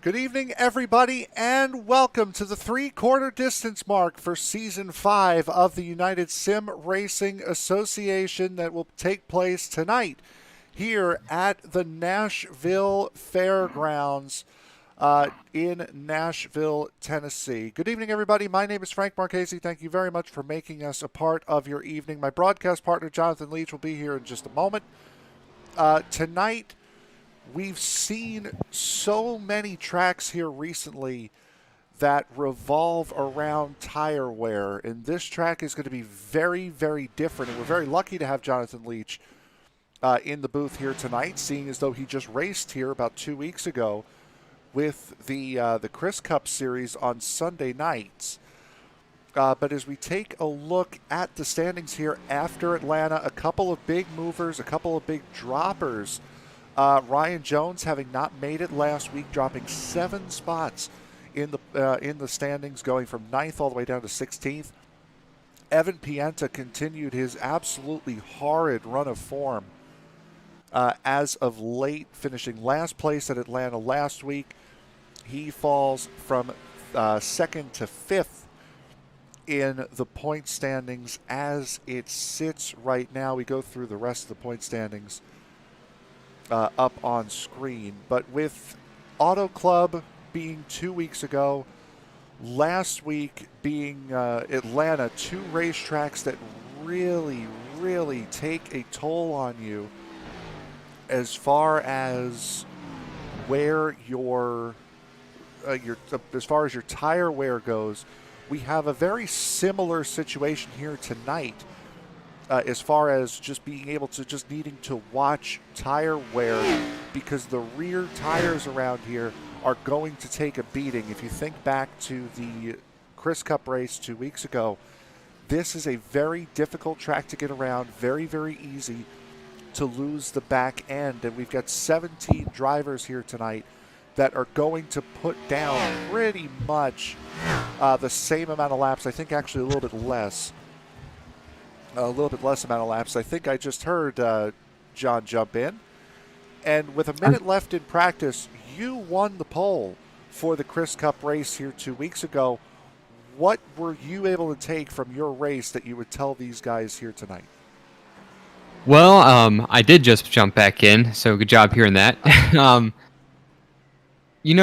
Good evening, everybody, and welcome to the three-quarter distance mark for Season 5 of the United Sim Racing Association that will take place tonight here at the Nashville Fairgrounds. in Nashville, Tennessee. Good evening, everybody. My name is Frank Marchese. Thank you very much for making us a part of your evening. My broadcast partner, Jonathan Leach, will be here in just a moment. Tonight, we've seen so many tracks here recently that revolve around tire wear, and this track is going to be very, very different. And we're very lucky to have Jonathan Leach in the booth here tonight, seeing as though he just raced here about 2 weeks ago with the Chris Cup Series on Sunday nights. But as we take a look at the standings here after Atlanta, a couple of big movers, a couple of big droppers. Ryan Jones, having not made it last week, dropping 7 spots in the standings, going from 9th all the way down to 16th. Evan Pienta continued his absolutely horrid run of form as of late, finishing last place at Atlanta last week. He falls from 2nd to 5th in the point standings as it sits right now. We go through the rest of the point standings up on screen. But with Auto Club being 2 weeks ago, last week being Atlanta, 2 racetracks that really, really take a toll on you as far as where your as far as your tire wear goes. We have a very similar situation here tonight as far as just being able to just needing to watch tire wear, because the rear tires around here are going to take a beating. If you think back to the Chris Cup race 2 weeks ago, this is a very difficult track to get around, very, very easy to lose the back end. And we've got 17 drivers here tonight that are going to put down pretty much the same amount of laps. I think actually a little bit less. A little bit less amount of laps. I think I just heard John jump in. And with a minute left in practice, you won the pole for the Chris Cup race here 2 weeks ago. What were you able to take from your race that you would tell these guys here tonight? Well, I did just jump back in, so good job hearing that. You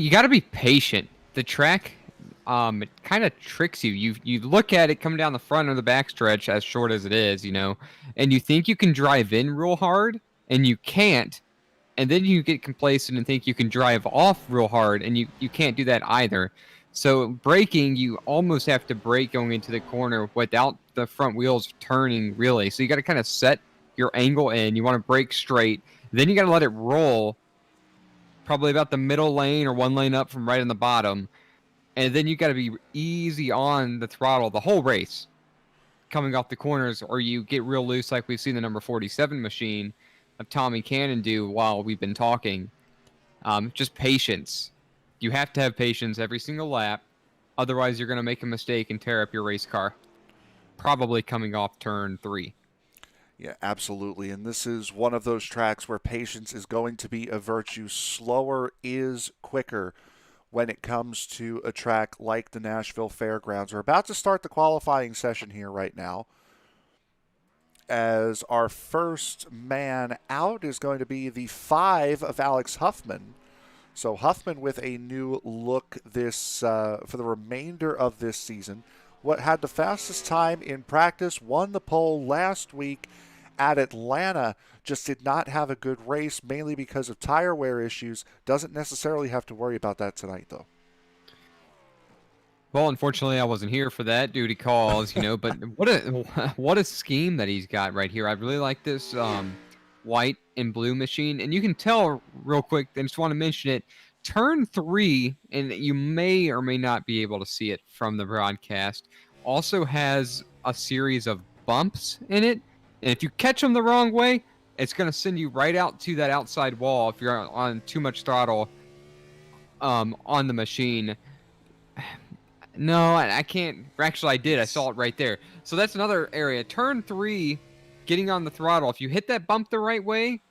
got to be patient. The track, it kind of tricks you. You look at it coming down the front or the back stretch, as short as it is, and you think you can drive in real hard, and you can't. And then you get complacent and think you can drive off real hard, and you can't do that either. So braking, you almost have to brake going into the corner without the front wheels turning, really. So you got to kind of set your angle in. You want to brake straight. Then you got to let it roll probably about the middle lane or one lane up from right on the bottom. And then you got to be easy on the throttle the whole race coming off the corners, or you get real loose like we've seen the number 47 machine of Tommy Cannon do while we've been talking. Just patience. You have to have patience every single lap. Otherwise, you're going to make a mistake and tear up your race car. Probably coming off turn 3. Yeah, absolutely. And this is one of those tracks where patience is going to be a virtue. Slower is quicker when it comes to a track like the Nashville Fairgrounds. We're about to start the qualifying session here right now, as our first man out is going to be the 5 of Alex Huffman. So Huffman with a new look this for the remainder of this season. What had the fastest time in practice, won the pole last week at Atlanta, just did not have a good race, mainly because of tire wear issues. Doesn't necessarily have to worry about that tonight, though. Well, unfortunately, I wasn't here for that duty calls, but what a scheme that he's got right here. I really like this white and blue machine, and you can tell real quick, I just want to mention it, turn 3, and you may or may not be able to see it from the broadcast, also has a series of bumps in it, and if you catch them the wrong way, it's going to send you right out to that outside wall if you're on too much throttle on the machine. No, I can't. Actually, I did. I saw it right there. So that's another area. Turn 3, getting on the throttle. If you hit that bump the right way,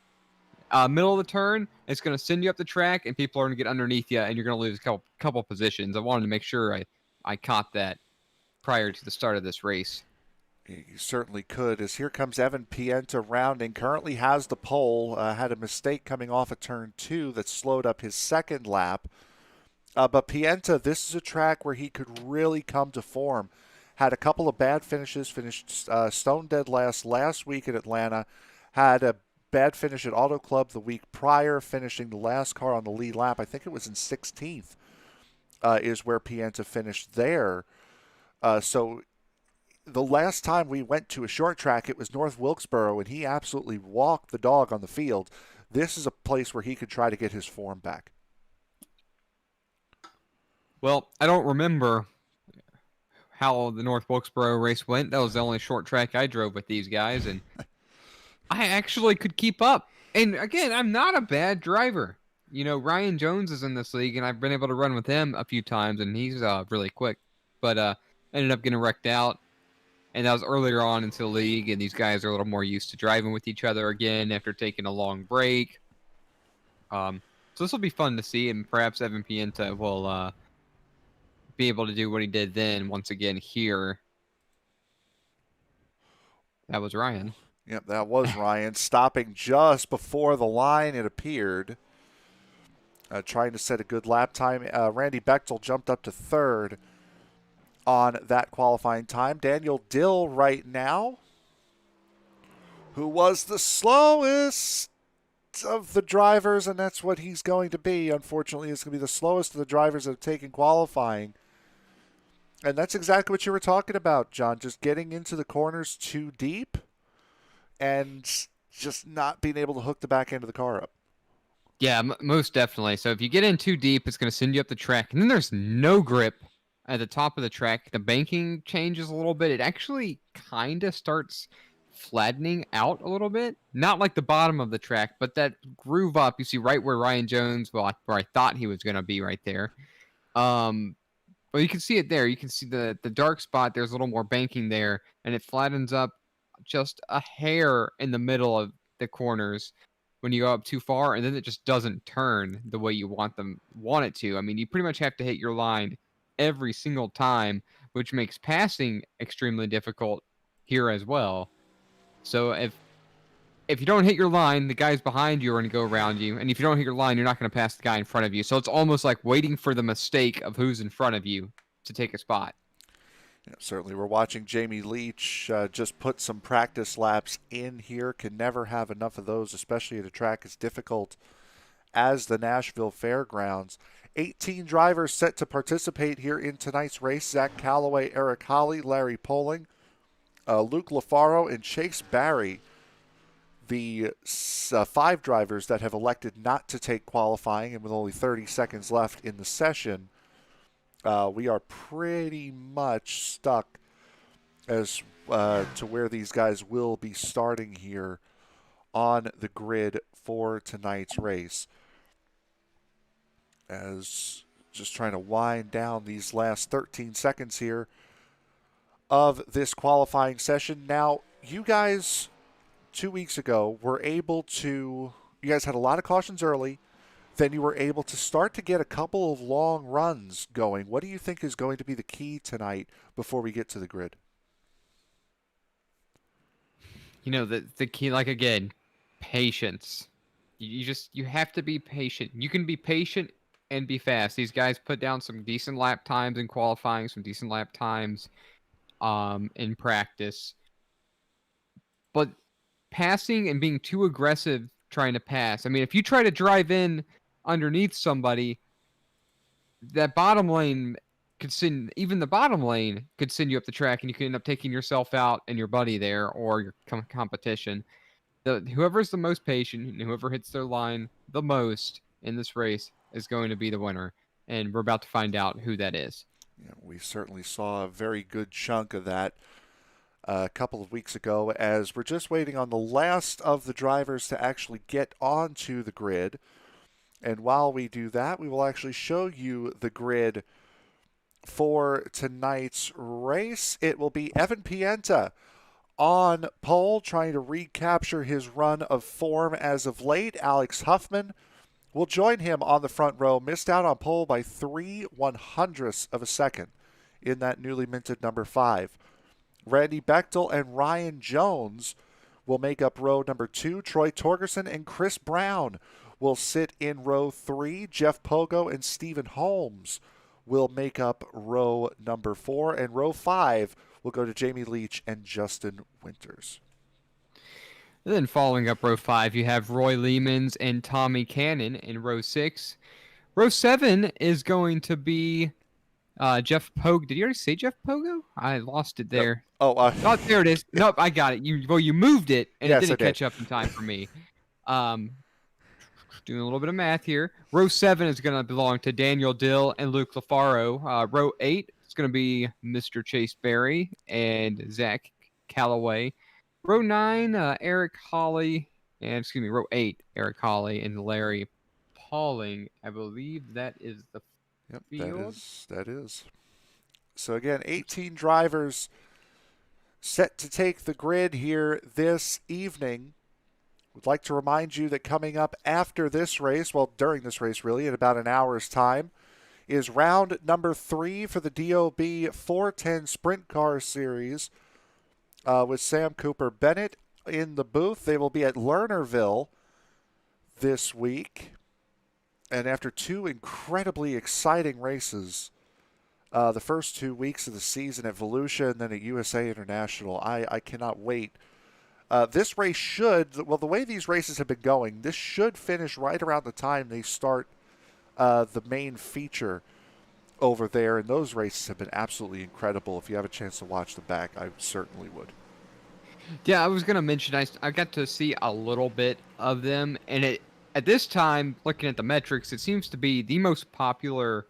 middle of the turn, it's going to send you up the track, and people are going to get underneath you, and you're going to lose a couple positions. I wanted to make sure I caught that prior to the start of this race. You certainly could. As here comes Evan Pienta rounding, currently has the pole. Had a mistake coming off of turn 2 that slowed up his second lap. But Pienta, this is a track where he could really come to form. Had a couple of bad finishes, finished stone dead last week at Atlanta. Had a bad finish at Auto Club the week prior, finishing the last car on the lead lap. I think it was in 16th is where Pienta finished there. So the last time we went to a short track, it was North Wilkesboro, and he absolutely walked the dog on the field. This is a place where he could try to get his form back. Well, I don't remember how the North Wilkesboro race went. That was the only short track I drove with these guys, and I actually could keep up. And again, I'm not a bad driver. You know, Ryan Jones is in this league, and I've been able to run with him a few times, and he's really quick. But ended up getting wrecked out, and that was earlier on into the league, and these guys are a little more used to driving with each other again after taking a long break. So this will be fun to see, and perhaps Evan Pienta will be able to do what he did then once again here. That was Ryan. Yep, that was Ryan. Stopping just before the line, it appeared. Trying to set a good lap time. Randy Bechtel jumped up to third on that qualifying time. Daniel Dill right now, who was the slowest of the drivers, and that's what he's going to be. Unfortunately, it's going to be the slowest of the drivers that have taken qualifying. And that's exactly what you were talking about, John. Just getting into the corners too deep and just not being able to hook the back end of the car up. Yeah, most definitely. So if you get in too deep, it's going to send you up the track. And then there's no grip at the top of the track. The banking changes a little bit. It actually kind of starts flattening out a little bit. Not like the bottom of the track, but that groove up. You see right where Ryan Jones, where I thought he was going to be right there. Well, you can see it there. You can see the dark spot. There's a little more banking there, and it flattens up just a hair in the middle of the corners when you go up too far, and then it just doesn't turn the way you want it to. I mean, you pretty much have to hit your line every single time, which makes passing extremely difficult here as well. So if you don't hit your line, the guys behind you are going to go around you, and if you don't hit your line, you're not going to pass the guy in front of you. So it's almost like waiting for the mistake of who's in front of you to take a spot. Yeah, certainly, we're watching Jamie Leach just put some practice laps in here. Can never have enough of those, especially at a track as difficult as the Nashville Fairgrounds. 18 drivers set to participate here in tonight's race. Zach Calloway, Eric Holly, Larry Poling, Luke LaFaro, and Chase Barry. The 5 drivers that have elected not to take qualifying, and with only 30 seconds left in the session, we are pretty much stuck as to where these guys will be starting here on the grid for tonight's race. As just trying to wind down these last 13 seconds here of this qualifying session. Now, you guys 2 weeks ago were able to, you guys had a lot of cautions early. Then you were able to start to get a couple of long runs going. What do you think is going to be the key tonight before we get to the grid? You know, the key, like, again, patience. You have to be patient. You can be patient and be fast. These guys put down some decent lap times in qualifying, some decent lap times in practice. But passing and being too aggressive trying to pass. I mean, if you try to drive in underneath somebody, that bottom lane could send, even the bottom lane could send you up the track, and you could end up taking yourself out and your buddy there, or your competition. Whoever's the most patient and whoever hits their line the most in this race is going to be the winner, and we're about to find out who that is. Yeah, we certainly saw a very good chunk of that a couple of weeks ago, as we're just waiting on the last of the drivers to actually get onto the grid. And while we do that, we will actually show you the grid for tonight's race. It will be Evan Pienta on pole, trying to recapture his run of form as of late. Alex Huffman will join him on the front row. Missed out on pole by 3/100ths of a second in that newly minted number 5. Randy Bechtel and Ryan Jones will make up row number 2. Troy Torgerson and Chris Brown will sit in row 3. Jeff Pogo and Stephen Holmes will make up row number 4. And row 5 will go to Jamie Leach and Justin Winters. And then following up row 5, you have Roy Leemans and Tommy Cannon in row 6. Row 7 is going to be Jeff Pogo. Did you already say Jeff Pogo? I lost it there. Yep. Oh, there it is. Nope, I got it. You moved it, and yes, it didn't catch up in time for me. Doing a little bit of math here. Row 7 is going to belong to Daniel Dill and Luke LaFaro. Row 8 is going to be Mr. Chase Berry and Zach Calloway. Row 9, Eric Hawley, and row 8, Eric Hawley and Larry Pauling. I believe that is the field. That is. So again, 18 drivers set to take the grid here this evening. Would like to remind you that coming up after this race, well, during this race really, in about an hour's time, is round number 3 for the DOB 410 Sprint Car Series with Sam Cooper Bennett in the booth. They will be at Lernerville this week. And after 2 incredibly exciting races, the first 2 weeks of the season at Volusia and then at USA International, I cannot wait. This race should, well, the way these races have been going, this should finish right around the time they start the main feature over there. And those races have been absolutely incredible. If you have a chance to watch them back, I certainly would. Yeah, I was going to mention, I got to see a little bit of them. And at this time, looking at the metrics, it seems to be the most popular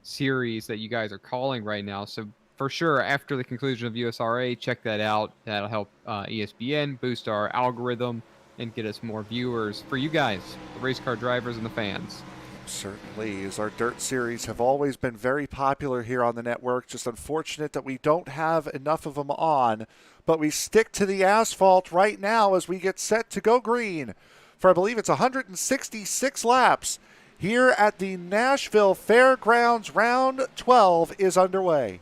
series that you guys are calling right now. So for sure, after the conclusion of USRA, check that out. That'll help ESPN boost our algorithm and get us more viewers for you guys, the race car drivers and the fans. Certainly, as our dirt series have always been very popular here on the network. Just unfortunate that we don't have enough of them on, but we stick to the asphalt right now as we get set to go green for, I believe it's 166 laps here at the Nashville Fairgrounds. Round 12 is underway.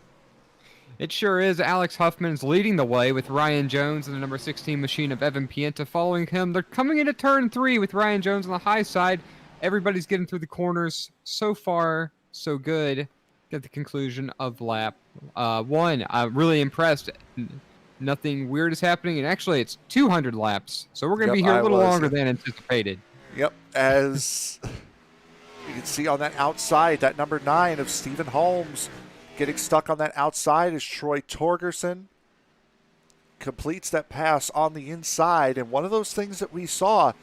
It sure is. Alex Huffman's leading the way with Ryan Jones and the number 16 machine of Evan Pienta following him. They're coming into turn 3 with Ryan Jones on the high side. Everybody's getting through the corners. So far, so good. At the conclusion of lap 1. I'm really impressed. Nothing weird is happening, and actually it's 200 laps. So we're going to be here a little longer than anticipated. Yep, as you can see on that outside, that number 9 of Stephen Holmes getting stuck on that outside is Troy Torgerson. Completes that pass on the inside, and one of those things that we saw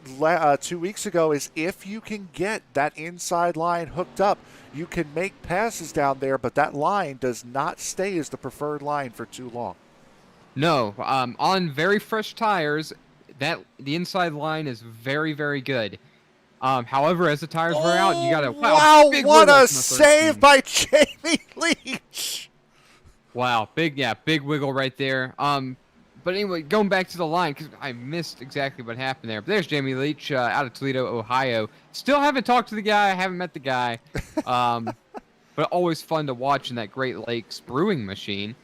2 weeks ago is if you can get that inside line hooked up, you can make passes down there, but that line does not stay as the preferred line for too long. No, on very fresh tires, the inside line is very, very good. However, as the tires wear out, you gotta wow! What a save by Jamie Leach! Wow, big wiggle right there. But anyway, going back to the line, because I missed exactly what happened there. But there's Jamie Leach out of Toledo, Ohio. Still haven't talked to the guy. I haven't met the guy. But always fun to watch in that Great Lakes brewing machine.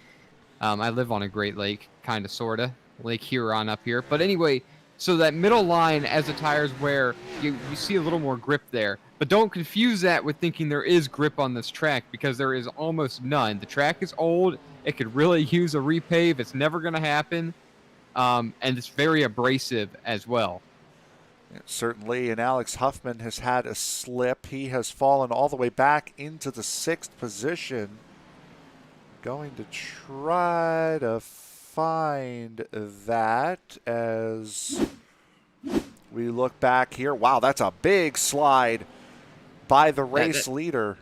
I live on a Great Lake, kind of, sort of. Lake Huron up here. But anyway, so that middle line, as the tires wear, you see a little more grip there. But don't confuse that with thinking there is grip on this track, because there is almost none. The track is old. It could really use a repave. It's never going to happen. And it's very abrasive as well. Certainly, and Alex Huffman has had a slip. He has fallen all the way back into the 6th position. Going to try to find that as we look back here. Wow, that's a big slide by the race leader.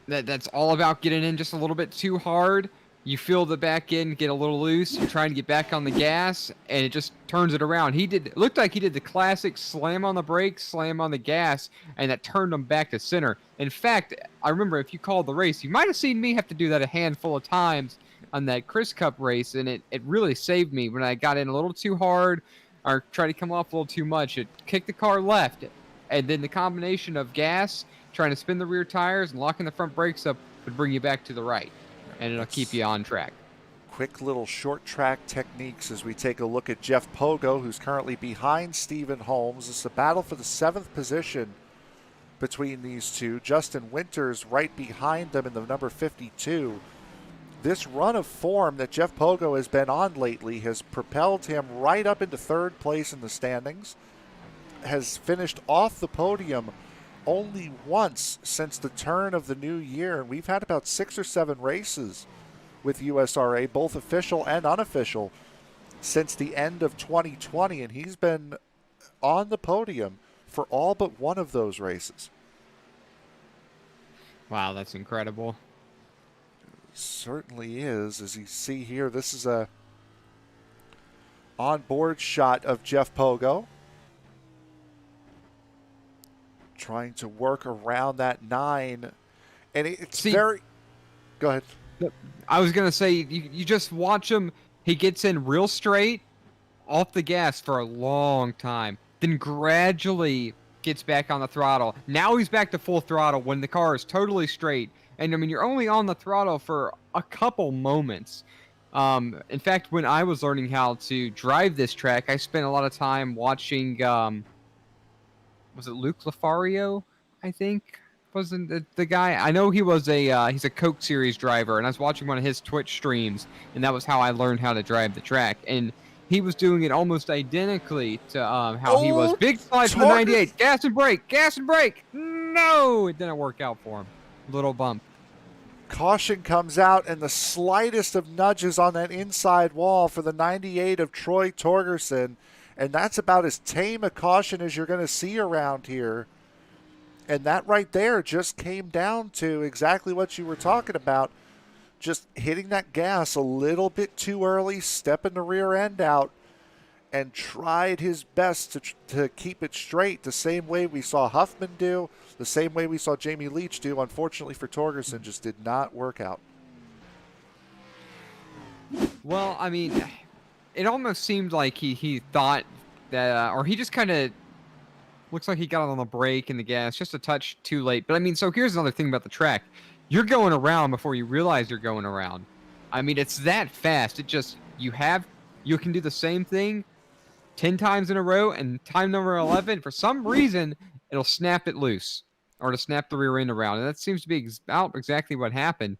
That's all about getting in just a little bit too hard. You feel the back end get a little loose. You're trying to get back on the gas, and it just turns it around. It looked like he did the classic slam on the brakes, slam on the gas, and that turned him back to center. In fact, I remember if you called the race, you might have seen me have to do that a handful of times on that Chris Cup race, and it really saved me when I got in a little too hard or tried to come off a little too much. It kicked the car left, and then the combination of gas, trying to spin the rear tires, and locking the front brakes up would bring you back to the right. And it'll keep you on track. quick little short track techniques as we take a look at Jeff Pogo, who's currently behind Stephen Holmes. It's a battle for the 7th position between these two. Justin Winters right behind them in the number 52. This run of form that Jeff Pogo has been on lately has propelled him right up into 3rd place in the standings, has finished off the podium only once since the turn of the new year. And we've had about 6 or 7 races with USRA, both official and unofficial, since the end of 2020, and he's been on the podium for all but one of those races. Wow, that's incredible. Certainly is. As you see here, this is a onboard shot of Jeff Pogo trying to work around that 9, and it's very... Go ahead. I was going to say, you just watch him. He gets in real straight off the gas for a long time, then gradually gets back on the throttle. Now he's back to full throttle when the car is totally straight. And, I mean, you're only on the throttle for a couple moments. In fact, when I was learning how to drive this track, I spent a lot of time watching, was it Luke Lafario, I think? Wasn't the guy? I know he was he's a Coke Series driver, and I was watching one of his Twitch streams, and that was how I learned how to drive the track. And he was doing it almost identically to how he was. Big slide for the 98, gas and brake. No, it didn't work out for him. Little bump. Caution comes out, and the slightest of nudges on that inside wall for the 98 of Troy Torgerson, and that's about as tame a caution as you're going to see around here. And that right there just came down to exactly what you were talking about. Just hitting that gas a little bit too early, stepping the rear end out, and tried his best to keep it straight the same way we saw Huffman do, the same way we saw Jamie Leach do. Unfortunately for Torgerson, just did not work out. Well, I mean, it almost seemed like he thought that, or he just kind of looks like he got on the brake and the gas just a touch too late. But I mean, so here's another thing about the track. You're going around before you realize you're going around. I mean, it's that fast. It just, you can do the same thing 10 times in a row, and time number 11, for some reason, it'll snap it loose or to snap the rear end around. And that seems to be about exactly what happened.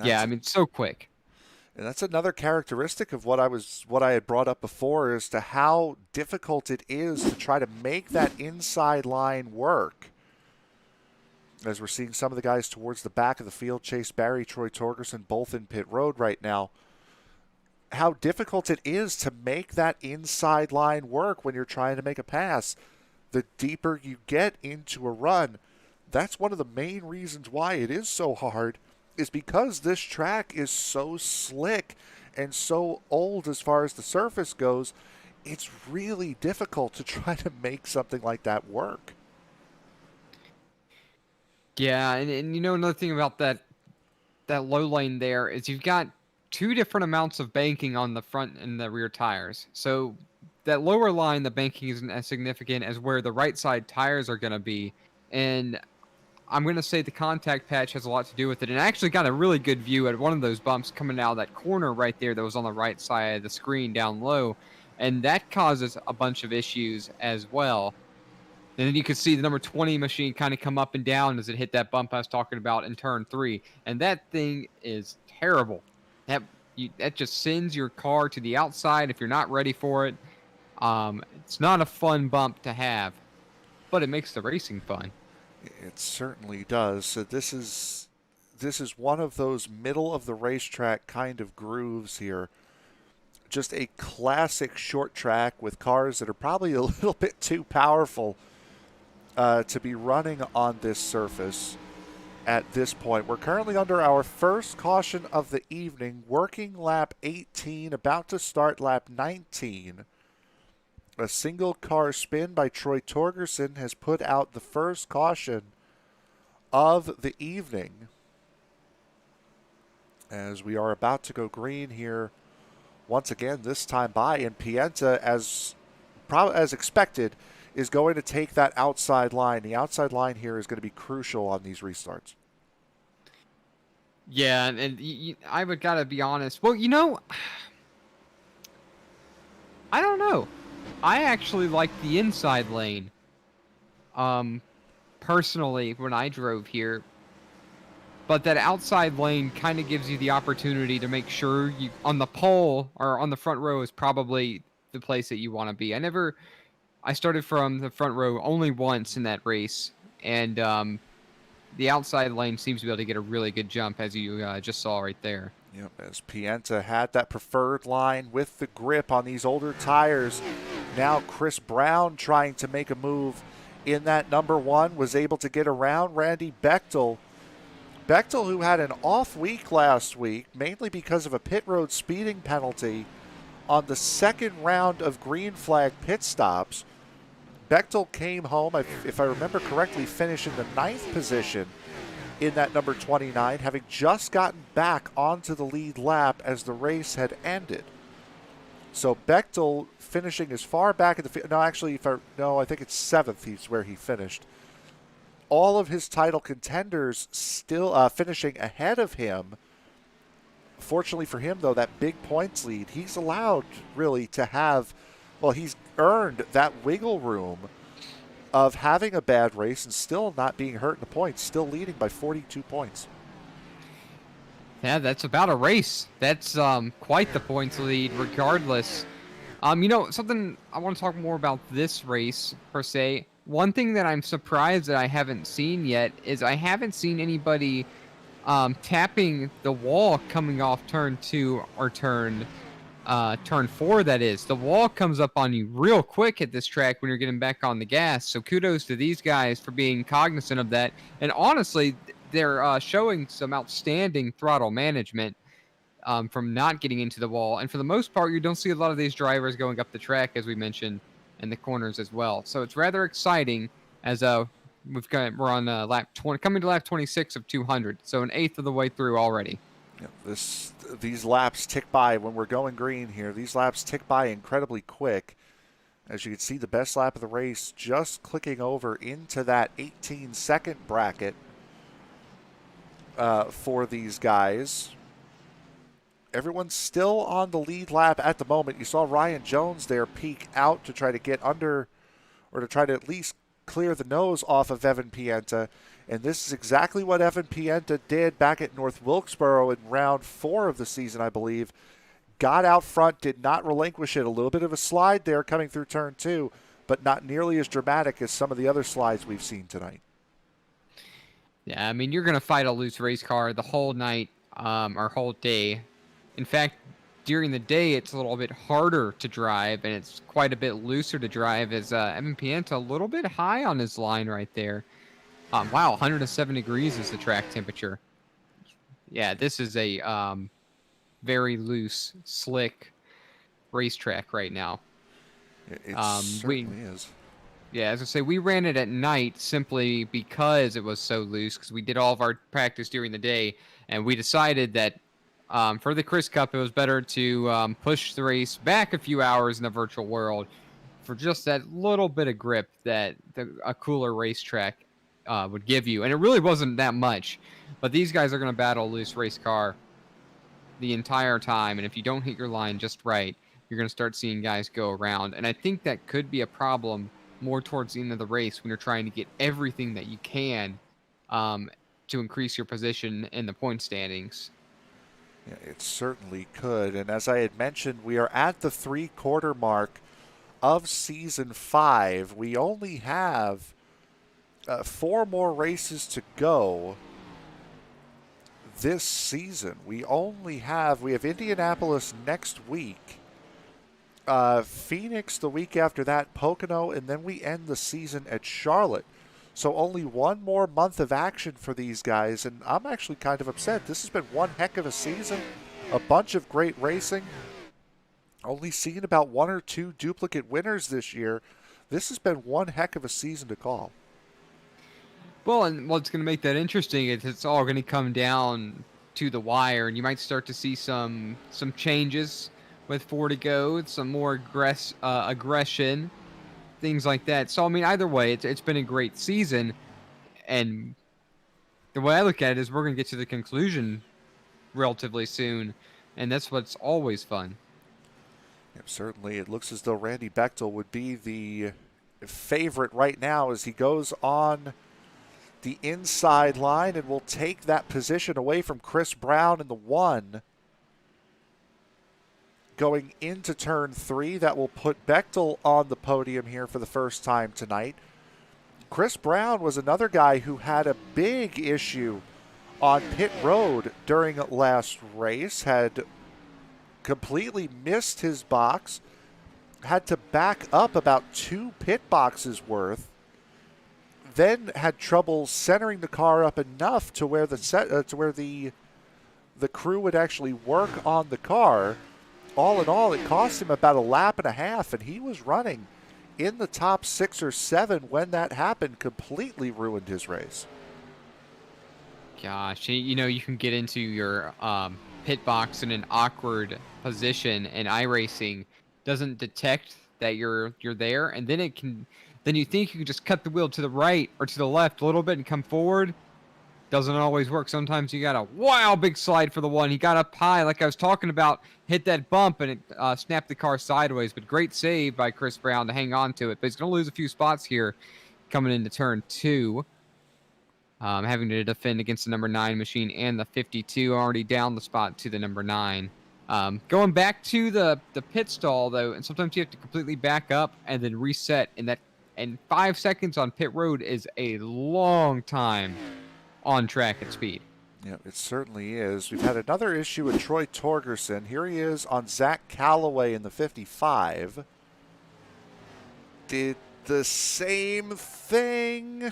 Yeah, I mean, so quick. And that's another characteristic of what I had brought up before, as to how difficult it is to try to make that inside line work. As we're seeing some of the guys towards the back of the field, Chase Barry, Troy Torgerson, both in pit road right now. How difficult it is to make that inside line work when you're trying to make a pass. The deeper you get into a run, that's one of the main reasons why it is so hard, is because this track is so slick and so old as far as the surface goes. It's really difficult to try to make something like that work. Yeah, and you know, another thing about that low lane there is you've got 2 different amounts of banking on the front and the rear tires. So that lower line, the banking isn't as significant as where the right side tires are going to be. And I'm going to say the contact patch has a lot to do with it. And I actually got a really good view at one of those bumps coming out of that corner right there that was on the right side of the screen down low. And that causes a bunch of issues as well. And then you could see the number 20 machine kind of come up and down as it hit that bump I was talking about in turn 3. And that thing is terrible. That just sends your car to the outside if you're not ready for it. It's not a fun bump to have, but it makes the racing fun. It certainly does. So this is one of those middle of the racetrack kind of grooves here. Just a classic short track with cars that are probably a little bit too powerful to be running on this surface at this point. We're currently under our first caution of the evening, working lap 18, about to start lap 19. A single car spin by Troy Torgerson has put out the first caution of the evening, as we are about to go green here once again, this time by, and Pienta, as expected, is going to take that outside line. The outside line here is going to be crucial on these restarts. Yeah, and I would gotta be honest. Well, I don't know. I actually like the inside lane. Um, personally, when I drove here, but that outside lane kind of gives you the opportunity to make sure you on the pole or on the front row is probably the place that you want to be. I started from the front row only once in that race, and the outside lane seems to be able to get a really good jump, as you just saw right there. Yep, as Pienta had that preferred line with the grip on these older tires. Now Chris Brown trying to make a move in that number one, was able to get around Randy Bechtel. Bechtel, who had an off week last week, mainly because of a pit road speeding penalty on the second round of green flag pit stops. Bechtel came home, if I remember correctly, finished in the ninth position in that number 29, having just gotten back onto the lead lap as the race had ended. So Bechtel finishing as far back at the no, actually, I think it's seventh. He's where he finished. All of his title contenders still finishing ahead of him. Fortunately for him, though, that big points lead, he's allowed really to have. Well, he's earned that wiggle room of having a bad race and still not being hurt in the points, still leading by 42 points. Yeah, that's about a race. That's quite the points lead, regardless. Something I want to talk more about this race per se. One thing that I'm surprised that I haven't seen yet is I haven't seen anybody tapping the wall coming off turn 2 or turn 4. That is, the wall comes up on you real quick at this track when you're getting back on the gas. So kudos to these guys for being cognizant of that. And honestly, they're showing some outstanding throttle management from not getting into the wall. And for the most part, you don't see a lot of these drivers going up the track, as we mentioned, in the corners as well. So it's rather exciting as we're on lap 20, coming to lap 26 of 200. So an eighth of the way through already. Yeah, these laps tick by when we're going green here. These laps tick by incredibly quick. As you can see, the best lap of the race just clicking over into that 18-second bracket for these guys. Everyone's still on the lead lap at the moment. You saw Ryan Jones there peek out to try to get under, or to try to at least clear the nose off of Evan Pienta. And this is exactly what Evan Pienta did back at North Wilkesboro in round 4 of the season, I believe. Got out front, did not relinquish it. A little bit of a slide there coming through turn 2, but not nearly as dramatic as some of the other slides we've seen tonight. Yeah, I mean, you're going to fight a loose race car the whole night or whole day. In fact, during the day, it's a little bit harder to drive, and it's quite a bit looser to drive as Evan Pienta a little bit high on his line right there. Wow, 107 degrees is the track temperature. Yeah, this is a very loose, slick racetrack right now. It certainly is. Yeah, as I say, we ran it at night simply because it was so loose, because we did all of our practice during the day, and we decided that for the Chris Cup, it was better to push the race back a few hours in the virtual world for just that little bit of grip that a cooler racetrack would give you. And it really wasn't that much, but these guys are going to battle a loose race car the entire time. And if you don't hit your line just right, you're going to start seeing guys go around. And I think that could be a problem more towards the end of the race when you're trying to get everything that you can to increase your position in the point standings. Yeah, it certainly could. And as I had mentioned, we are at the 3/4 mark of Season 5. We only have 4 more races to go this season. We have Indianapolis next week, Phoenix the week after that, Pocono, and then we end the season at Charlotte. So only one more month of action for these guys, and I'm actually kind of upset. This has been one heck of a season, a bunch of great racing. Only seen about 1 or 2 duplicate winners this year. This has been one heck of a season to call. Well, and what's going to make that interesting is it's all going to come down to the wire, and you might start to see some changes with 4 to go, some more aggression, things like that. So, I mean, either way, it's been a great season, and the way I look at it is we're going to get to the conclusion relatively soon, and that's what's always fun. Yeah, certainly, it looks as though Randy Bechtel would be the favorite right now as he goes on the inside line and will take that position away from Chris Brown in the 1. Going into turn 3, that will put Bechtel on the podium here for the first time tonight. Chris Brown was another guy who had a big issue on pit road during last race, had completely missed his box, had to back up about 2 pit boxes worth, then had trouble centering the car up enough to where the crew would actually work on the car. All in all, it cost him about a lap and a half, and he was running in the top 6 or 7 when that happened. Completely ruined his race. Gosh, you can get into your pit box in an awkward position, and iRacing doesn't detect that you're there, and then then you think you can just cut the wheel to the right or to the left a little bit and come forward. Doesn't always work. Sometimes you got a big slide for the 1. He got up high, like I was talking about, hit that bump, and it snapped the car sideways. But great save by Chris Brown to hang on to it. But he's going to lose a few spots here coming into turn 2. Having to defend against the number 9 machine and the 52, already down the spot to the number 9. Going back to the pit stall, though, and sometimes you have to completely back up and then reset. And 5 seconds on pit road is a long time on track at speed. Yeah, it certainly is. We've had another issue with Troy Torgerson. Here he is on Zach Calloway in the 55. Did the same thing.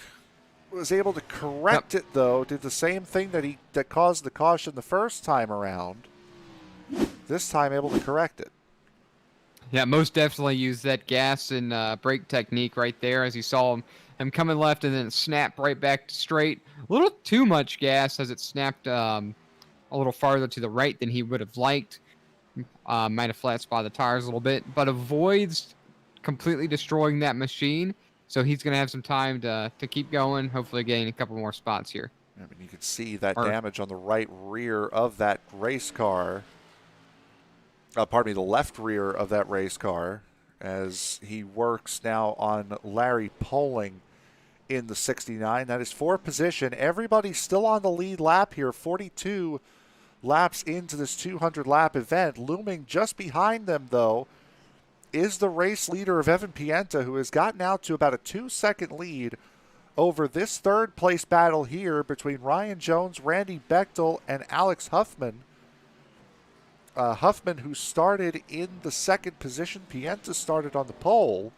Was able to correct it, though. Did the same thing that caused the caution the first time around. This time able to correct it. Yeah, most definitely used that gas and brake technique right there, as you saw him coming left and then snap right back to straight. A little too much gas as it snapped a little farther to the right than he would have liked. Might have flat spotted the tires a little bit, but avoids completely destroying that machine. So he's going to have some time to keep going, hopefully getting a couple more spots here. I mean, you can see that damage on the right rear of that race car. Pardon me, the left rear of that race car, as he works now on Larry Poling in the 69. That is 4th position. Everybody's still on the lead lap here, 42 laps into this 200-lap event. Looming just behind them, though, is the race leader of Evan Pienta, who has gotten out to about a 2-second lead over this 3rd-place battle here between Ryan Jones, Randy Bechtel, and Alex Huffman. Huffman, who started in the 2nd position. Pienta started on the pole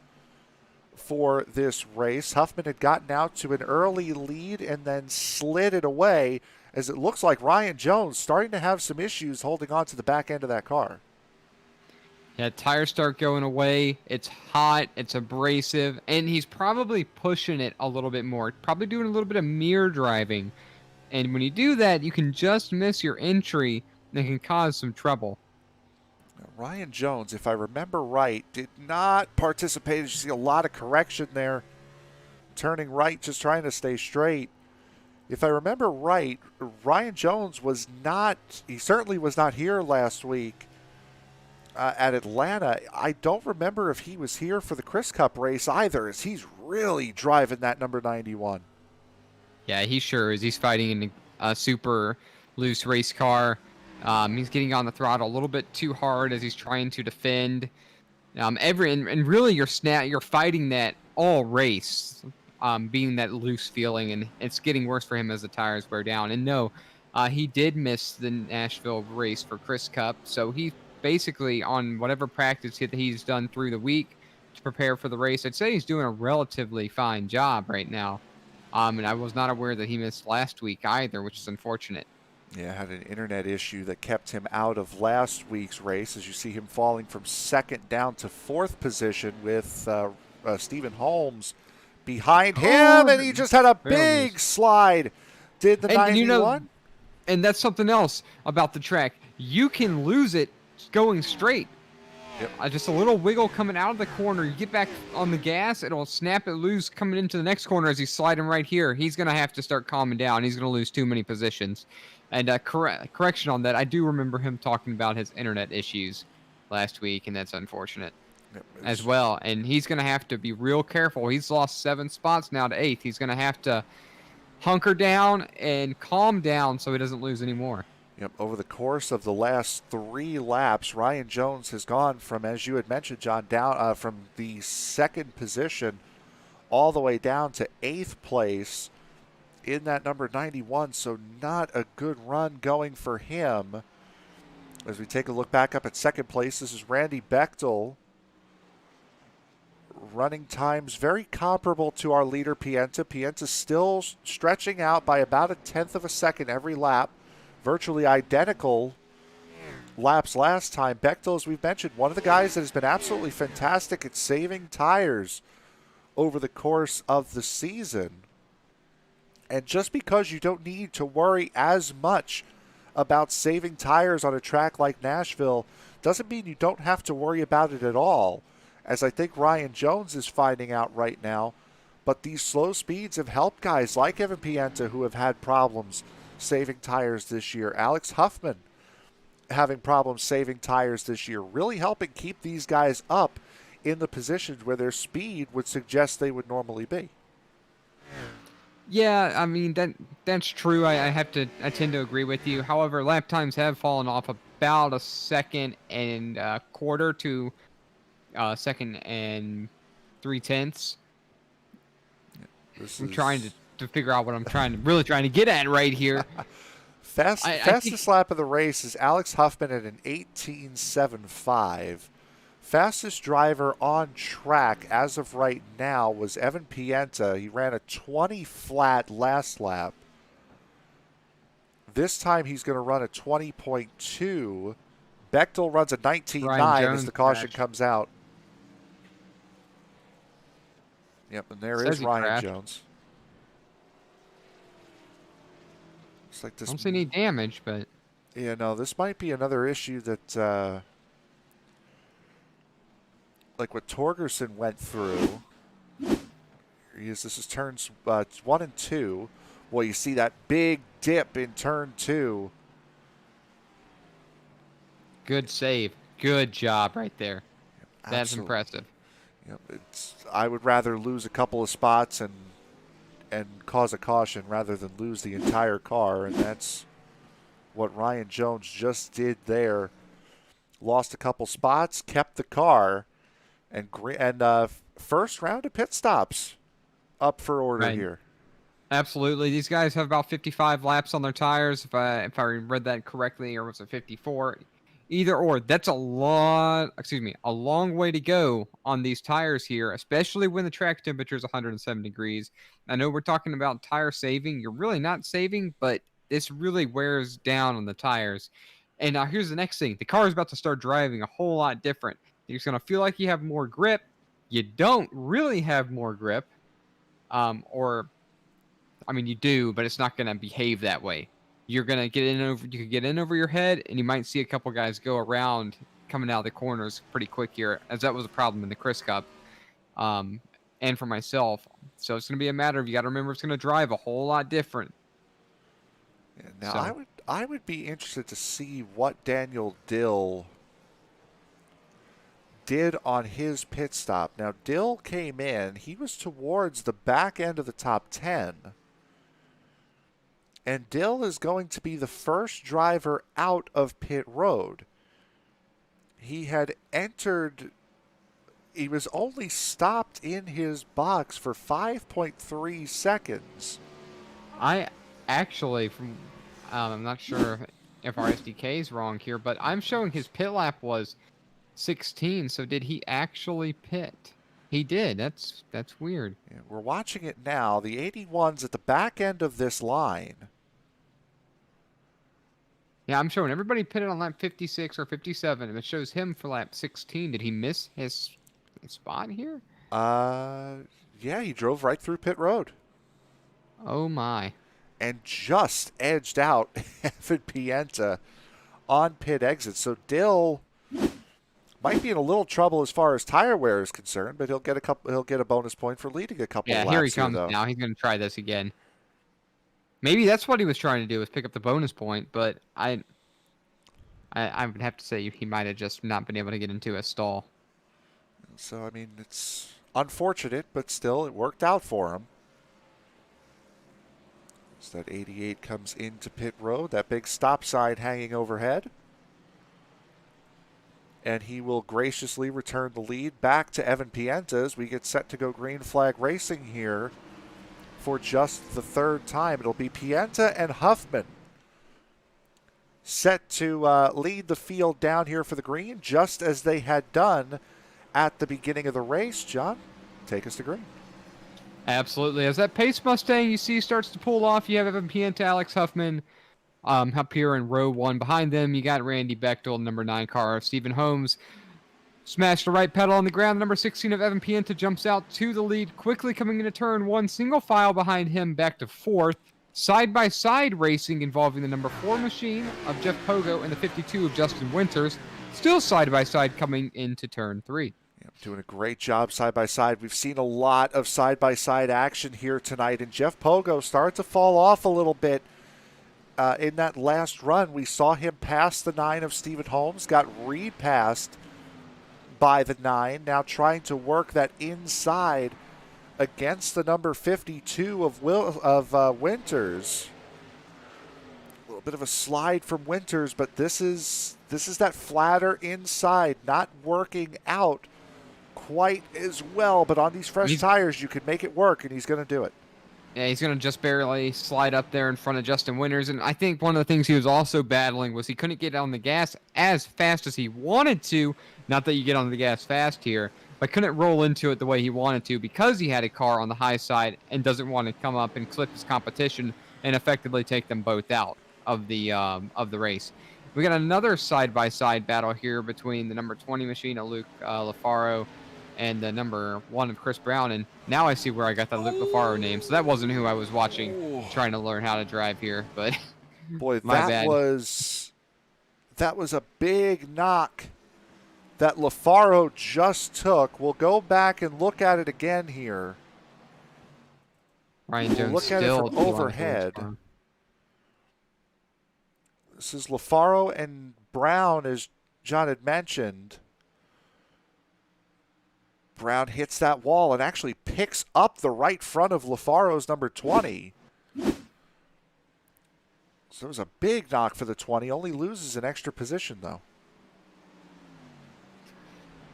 for this race. Huffman had gotten out to an early lead and then slid it away, as it looks like Ryan Jones starting to have some issues holding on to the back end of that car. Yeah, tires start going away. It's hot. It's abrasive. And he's probably pushing it a little bit more. Probably doing a little bit of mirror driving. And when you do that, you can just miss your entry. And it can cause some trouble. Ryan Jones, if I remember right, did not participate. You see a lot of correction there. Turning right, just trying to stay straight. If I remember right, Ryan Jones he certainly was not here last week. At Atlanta. I don't remember if he was here for the Chris Cup race either, as he's really driving that number 91. Yeah, he sure is. He's fighting in a super loose race car. He's getting on the throttle a little bit too hard as he's trying to defend. And really you're fighting that all race, being that loose feeling, and it's getting worse for him as the tires wear down. And no, he did miss the Nashville race for Chris Cup, so he basically on whatever practice that he's done through the week to prepare for the race. I'd say he's doing a relatively fine job right now. And I was not aware that he missed last week either, which is unfortunate. Yeah, had an internet issue that kept him out of last week's race, as you see him falling from 2nd down to 4th position with Stephen Holmes behind him, and he just had a big slide. Did the 91? And that's something else about the track. You can lose it going straight. Yep. Just a little wiggle coming out of the corner. You get back on the gas, it'll snap it loose coming into the next corner as he's sliding right here. He's going to have to start calming down. He's going to lose too many positions. And correction on that, I do remember him talking about his internet issues last week, and that's unfortunate Yep. as well. And he's going to have to be real careful. He's lost 7 spots now to 8th. He's going to have to hunker down and calm down so he doesn't lose any more. Yep. Over the course of the last 3 laps, Ryan Jones has gone from, as you had mentioned, John, down from the 2nd position all the way down to 8th place in that number 91. So not a good run going for him. As we take a look back up at 2nd place, this is Randy Bechtel. Running times very comparable to our leader, Pienta. Pienta still stretching out by about 1/10 of a second every lap. Virtually identical laps last time. Bechtel, as we've mentioned, one of the guys that has been absolutely fantastic at saving tires over the course of the season. And just because you don't need to worry as much about saving tires on a track like Nashville doesn't mean you don't have to worry about it at all, as I think Ryan Jones is finding out right now. But these slow speeds have helped guys like Evan Pienta who have had problems saving tires this year. Alex Huffman having problems saving tires this year, really helping keep these guys up in the positions where their speed would suggest they would normally be. Yeah, I mean that's true. I tend to agree with you. However, lap times have fallen off about 1 second and a quarter to 2nd and 3/10. I'm trying to figure out what I'm really trying to get at right here. Fastest lap of the race is Alex Huffman at an 18.75. Fastest driver on track as of right now was Evan Pienta. He ran a 20 flat last lap. This time he's going to run a 20.2. Bechtel runs a 19.9 as the caution comes out. Yep, and there is Ryan Jones. Looks like this. I don't see any damage, but yeah, no, this might be another issue that, like what Torgerson went through. This is turns 1 and 2. Well, you see that big dip in turn 2. Good save. Good job right there. Yep, that's impressive. Yep, I would rather lose a couple of spots and cause a caution rather than lose the entire car, and that's what Ryan Jones just did there. Lost a couple spots, kept the car, and first round of pit stops up for order here. Absolutely. These guys have about 55 laps on their tires, if I read that correctly, or was it 54? Either or. That's a long way to go on these tires here, especially when the track temperature is 107 degrees. I know we're talking about tire saving. You're really not saving, but this really wears down on the tires. And now here's the next thing. The car is about to start driving a whole lot different. You're going to feel like you have more grip. You don't really have more grip. You do, but it's not going to behave that way. You're going to you could get in over your head, and you might see a couple guys go around coming out of the corners pretty quick here, as that was a problem in the Chris Cup, and for myself. So it's going to be a matter of, you got to remember, it's going to drive a whole lot different. Yeah, now, I would be interested to see what Daniel Dill did on his pit stop. Now, Dill came in. He was towards the back end of the top 10. And Dill is going to be the first driver out of pit road. He had entered, he was only stopped in his box for 5.3 seconds. I actually, I'm not sure if our SDK is wrong here, but I'm showing his pit lap was 16. So did he actually pit? He did. That's weird. Yeah, we're watching it now. The 81's at the back end of this line. Yeah, I'm showing everybody pitted on lap 56 or 57, and it shows him for lap 16. Did he miss his spot here? Yeah, he drove right through pit road. Oh, my. And just edged out Evan Pienta on pit exit. So Dill Might be in a little trouble as far as tire wear is concerned, but he'll get a bonus point for leading a couple Yeah, of here he laps here, comes though. now. He's going to try this again. Maybe that's what he was trying to do, was pick up the bonus point, but I would have to say he might have just not been able to get into a stall. So, I mean, it's unfortunate, but still, it worked out for him. As that 88 comes into pit road, that big stop sign hanging overhead. And he will graciously return the lead back to Evan Pienta as we get set to go green flag racing here for just the third time. It'll be Pienta and Huffman set to lead the field down here for the green, just as they had done at the beginning of the race. John, take us to green. Absolutely. As that Pace Mustang you see starts to pull off, you have Evan Pienta, Alex Huffman up here in row 1. Behind them, you got Randy Bechtel, number 9 car of Stephen Holmes. Smashed the right pedal on the ground. Number 16 of Evan Pienta jumps out to the lead, quickly coming into turn 1. Single file behind him back to 4th. Side-by-side racing involving the number 4 machine of Jeff Pogo and the 52 of Justin Winters. Still side-by-side coming into turn 3. Yeah, doing a great job side-by-side. We've seen a lot of side-by-side action here tonight, and Jeff Pogo started to fall off a little bit in that last run. We saw him pass the 9 of Stephen Holmes, got repassed by the 9, now trying to work that inside against the number 52 of Winters. A little bit of a slide from Winters, but this is that flatter inside, not working out quite as well. But on these fresh tires, you can make it work, and he's going to do it. Yeah, he's going to just barely slide up there in front of Justin Winters. And I think one of the things he was also battling was he couldn't get on the gas as fast as he wanted to. Not that you get on the gas fast here, but couldn't roll into it the way he wanted to because he had a car on the high side and doesn't want to come up and clip his competition and effectively take them both out of the race. We got another side-by-side battle here between the number 20 machine of Luke LaFaro and the number 1 of Chris Brown. And now I see where I got that Luke LaFaro name. So that wasn't who I was watching trying to learn how to drive here. But boy, my bad. was a big knock that LaFaro just took. We'll go back and look at it again here. Ryan Jones look at still it from overhead. This is LaFaro and Brown, as John had mentioned. Brown hits that wall and actually picks up the right front of LaFaro's number 20. So it was a big knock for the 20. Only loses an extra position, though.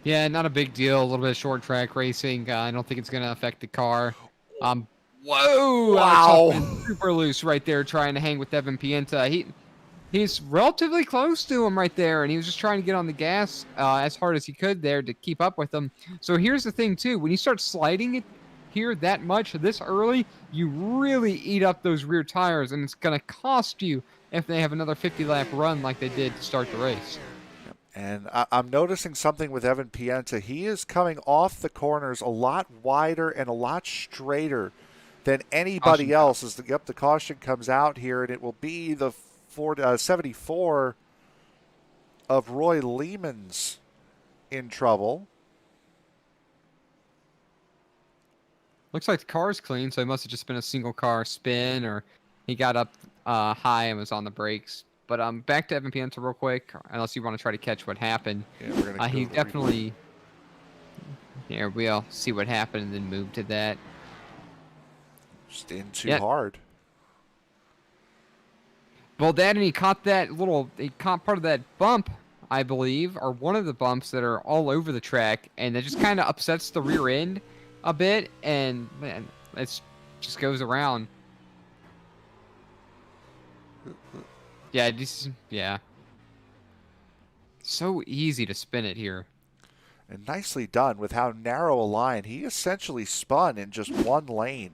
Yeah, not a big deal. A little bit of short track racing. I don't think it's going to affect the car. Whoa! Wow. Super loose right there trying to hang with Evan Pienta. He's relatively close to him right there, and he was just trying to get on the gas as hard as he could there to keep up with him. So here's the thing, too. When you start sliding it here that much this early, you really eat up those rear tires, and it's going to cost you if they have another 50-lap run like they did to start the race. And I'm noticing something with Evan Pienta. He is coming off the corners a lot wider and a lot straighter than anybody else as the caution comes out here, and it will be the 74 of Roy Lehman's in trouble. Looks like the car's clean, so it must have just been a single car spin, or he got up high and was on the brakes. But back to Evan Pienta real quick, unless you want to try to catch what happened. Yeah, we're gonna he definitely... Here, we'll see what happened and then move to that. Just in too hard. Well, and he caught part of that bump, I believe, or one of the bumps that are all over the track, and that just kind of upsets the rear end a bit, and man, it just goes around. Yeah. So easy to spin it here. And nicely done with how narrow a line. He essentially spun in just one lane.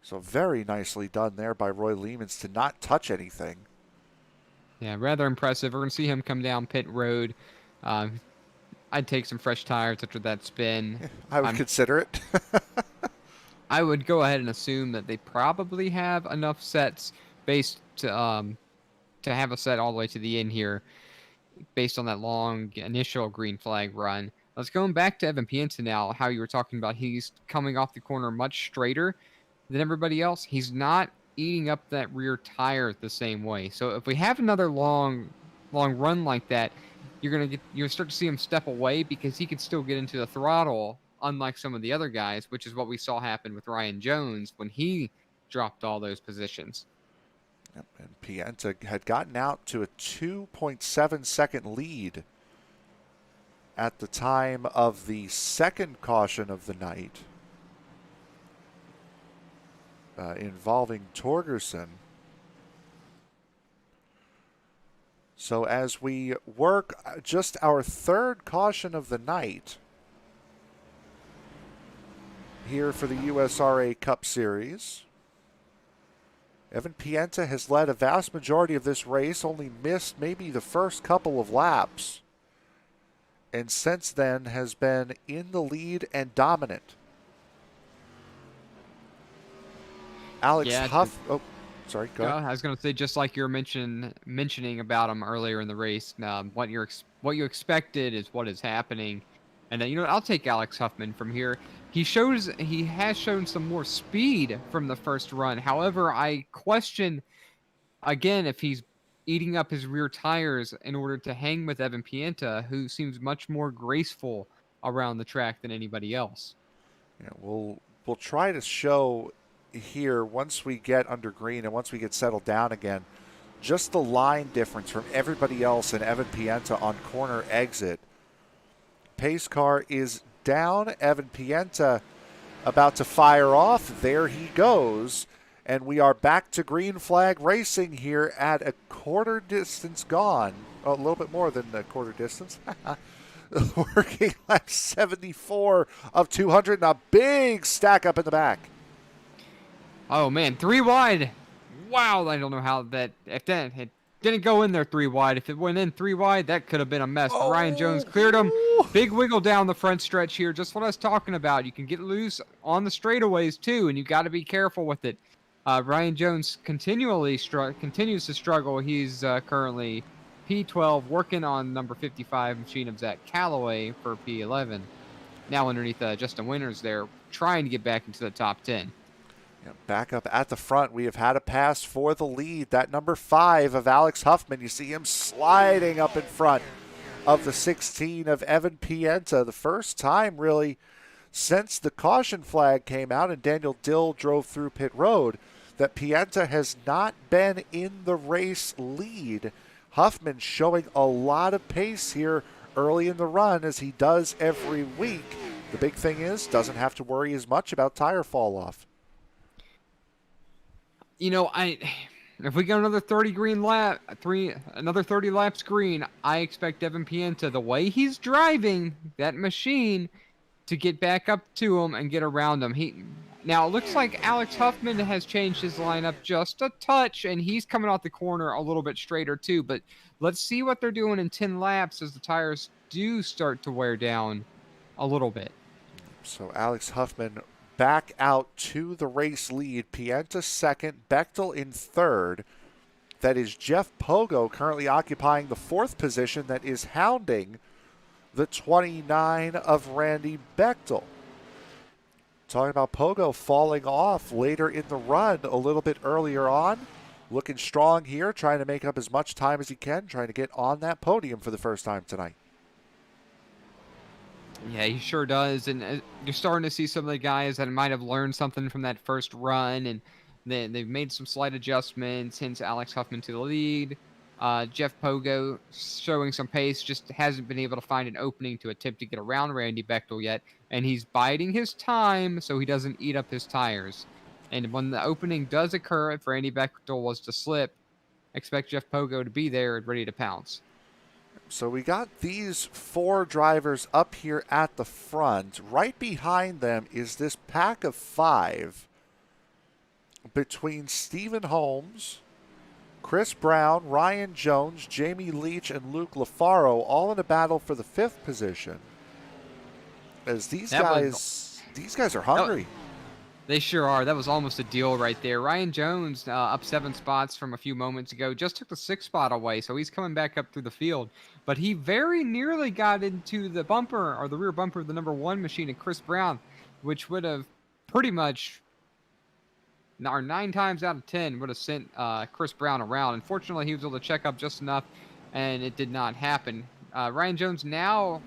So very nicely done there by Roy Lehmans to not touch anything. Yeah, rather impressive. We're going to see him come down pit road. I'd take some fresh tires after that spin. I would consider it. I would go ahead and assume that they probably have enough sets based to have a set all the way to the end here. based on that long initial green flag run. Let's go back to Evan Pienta now, how you were talking about he's coming off the corner much straighter than everybody else. He's not eating up that rear tire the same way. So if we have another long run like that, you're gonna start to see him step away because he could still get into the throttle, unlike some of the other guys, which is what we saw happen with Ryan Jones when he dropped all those positions. Yep, and Pienta had gotten out to a 2.7-second lead at the time of the second caution of the night, involving Torgerson. So as we work just our third caution of the night here for the USRA Cup Series, Evan Pienta has led a vast majority of this race, only missed maybe the first couple of laps, and since then has been in the lead and dominant. Alex Huff. Oh, sorry. Go ahead. I was going to say, just like you're mentioning about him earlier in the race, what you expected is what is happening, and you know what, I'll take Alex Huffman from here. He has shown some more speed from the first run. However, I question again if he's eating up his rear tires in order to hang with Evan Pienta, who seems much more graceful around the track than anybody else. Yeah, we'll try to show here once we get under green and once we get settled down again, just the line difference from everybody else and Evan Pienta on corner exit. Pace car is down. Evan Pienta about to fire off. There he goes. And we are back to green flag racing here at a quarter distance gone. Oh, a little bit more than a quarter distance. Working lap 74 of 200 and a big stack up in the back. Oh man, 3 wide. Wow, I don't know how that, if that it didn't go in there 3 wide. If it went in 3 wide, that could have been a mess. But Ryan Jones cleared him. Big wiggle down the front stretch here. Just what I was talking about. You can get loose on the straightaways too, and you got to be careful with it. Ryan Jones continues to struggle. He's currently P12, working on number 55 machine of Zach Calloway for P11. Now underneath Justin Winters there, trying to get back into the top 10. Yeah, back up at the front, we have had a pass for the lead. That number 5 of Alex Huffman, you see him sliding up in front of the 16 of Evan Pienta. The first time really since the caution flag came out and Daniel Dill drove through pit road that Pienta has not been in the race lead. Huffman showing a lot of pace here early in the run, as he does every week. The big thing is, doesn't have to worry as much about tire fall off. You know, if we get another 30 laps green, I expect Evan Pienta, the way he's driving that machine, to get back up to him and get around him. Now, it looks like Alex Huffman has changed his lineup just a touch, and he's coming out the corner a little bit straighter too. But let's see what they're doing in 10 laps as the tires do start to wear down a little bit. So Alex Huffman back out to the race lead. Pienta second, Bechtel in third. That is Jeff Pogo currently occupying the 4th position that is hounding the 29 of Randy Bechtel. Talking about Pogo falling off later in the run a little bit earlier on. Looking strong here, trying to make up as much time as he can, trying to get on that podium for the first time tonight. Yeah, he sure does. And you're starting to see some of the guys that might have learned something from that first run, and they've made some slight adjustments, hence Alex Huffman to the lead. Jeff Pogo showing some pace, just hasn't been able to find an opening to attempt to get around Randy Bechtel yet, and he's biding his time so he doesn't eat up his tires. And when the opening does occur, if Randy Bechtel was to slip, expect Jeff Pogo to be there and ready to pounce. So we got these 4 drivers up here at the front. Right behind them is this pack of 5 between Stephen Holmes, Chris Brown, Ryan Jones, Jamie Leach, and Luke LaFaro, all in a battle for the 5th position. As these guys are hungry. They sure are. That was almost a deal right there. Ryan Jones, up 7 spots from a few moments ago, just took the 6th spot away, so he's coming back up through the field. But he very nearly got into the bumper, or the rear bumper of the number 1 machine of Chris Brown, which would have pretty much, or 9 times out of 10, would have sent Chris Brown around. Unfortunately, he was able to check up just enough, and it did not happen. Ryan Jones now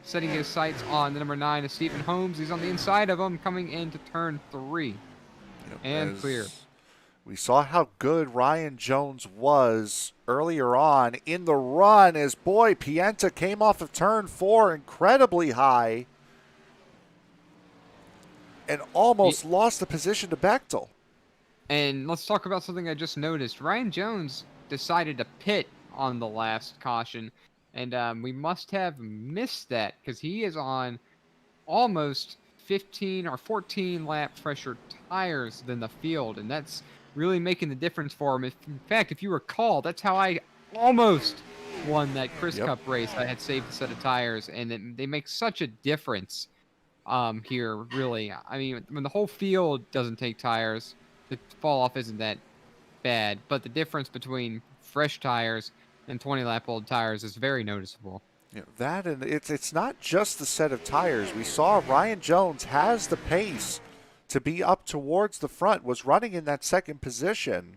setting his sights on the number 9 is Stephen Holmes. He's on the inside of him, coming into turn 3. And clear. We saw how good Ryan Jones was earlier on in the run as, boy, Pienta came off of turn 4 incredibly high and almost lost the position to Bechtel. And let's talk about something I just noticed. Ryan Jones decided to pit on the last caution. And we must have missed that because he is on almost 15 or 14 lap fresher tires than the field. And that's really making the difference for him. In fact, if you recall, that's how I almost won that Chris Cup race. I had saved a set of tires, and they make such a difference here, really. I mean, when the whole field doesn't take tires, the fall off isn't that bad. But the difference between fresh tires and 20-lap-old tires is very noticeable. Yeah, that, and it's not just the set of tires. We saw Ryan Jones has the pace to be up towards the front, was running in that second position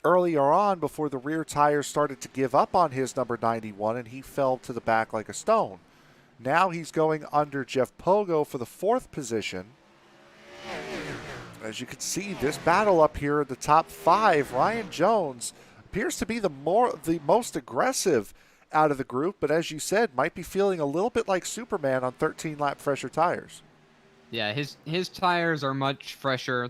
earlier on before the rear tires started to give up on his number 91, and he fell to the back like a stone. Now he's going under Jeff Pogo for the 4th position. As you can see, this battle up here in the top 5, Ryan Jones appears to be the most aggressive out of the group, but as you said, might be feeling a little bit like Superman on 13-lap fresher tires. Yeah, his tires are much fresher.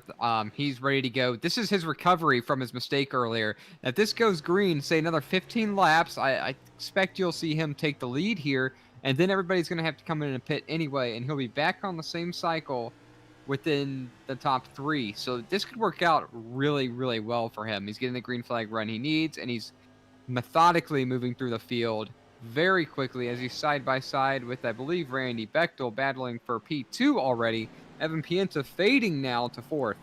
He's ready to go. This is his recovery from his mistake earlier. If this goes green, say another 15 laps, I expect you'll see him take the lead here, and then everybody's going to have to come in and pit anyway, and he'll be back on the same cycle within the top 3. So this could work out really, really well for him. He's getting the green flag run he needs, and he's methodically moving through the field very quickly as he's side by side with, I believe, Randy Bechtel battling for P2 already. Evan Pienta fading now to 4th.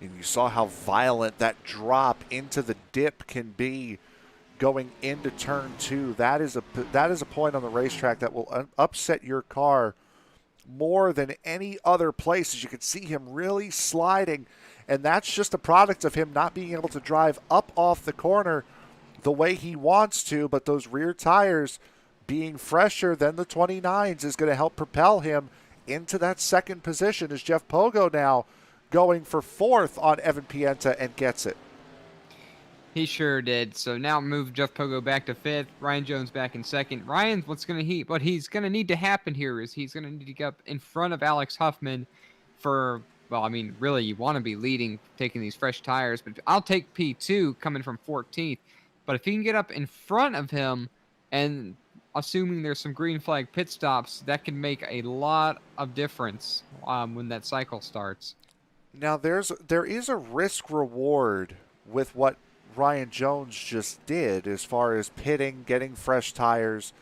And you saw how violent that drop into the dip can be going into turn 2. That is a point on the racetrack that will upset your car more than any other place, as you can see him really sliding, and that's just a product of him not being able to drive up off the corner the way he wants to, but those rear tires being fresher than the 29s is going to help propel him into that 2nd position as Jeff Pogo now going for 4th on Evan Pienta and gets it. He sure did. So now move Jeff Pogo back to 5th. Ryan Jones back in 2nd. Ryan, what he's going to need to happen here is he's going to need to get up in front of Alex Huffman for, well, I mean, really, you want to be leading, taking these fresh tires, but I'll take P2 coming from 14th. But if he can get up in front of him, and assuming there's some green flag pit stops, that can make a lot of difference when that cycle starts. Now, there is a risk reward with what Ryan Jones just did as far as pitting, getting fresh tires,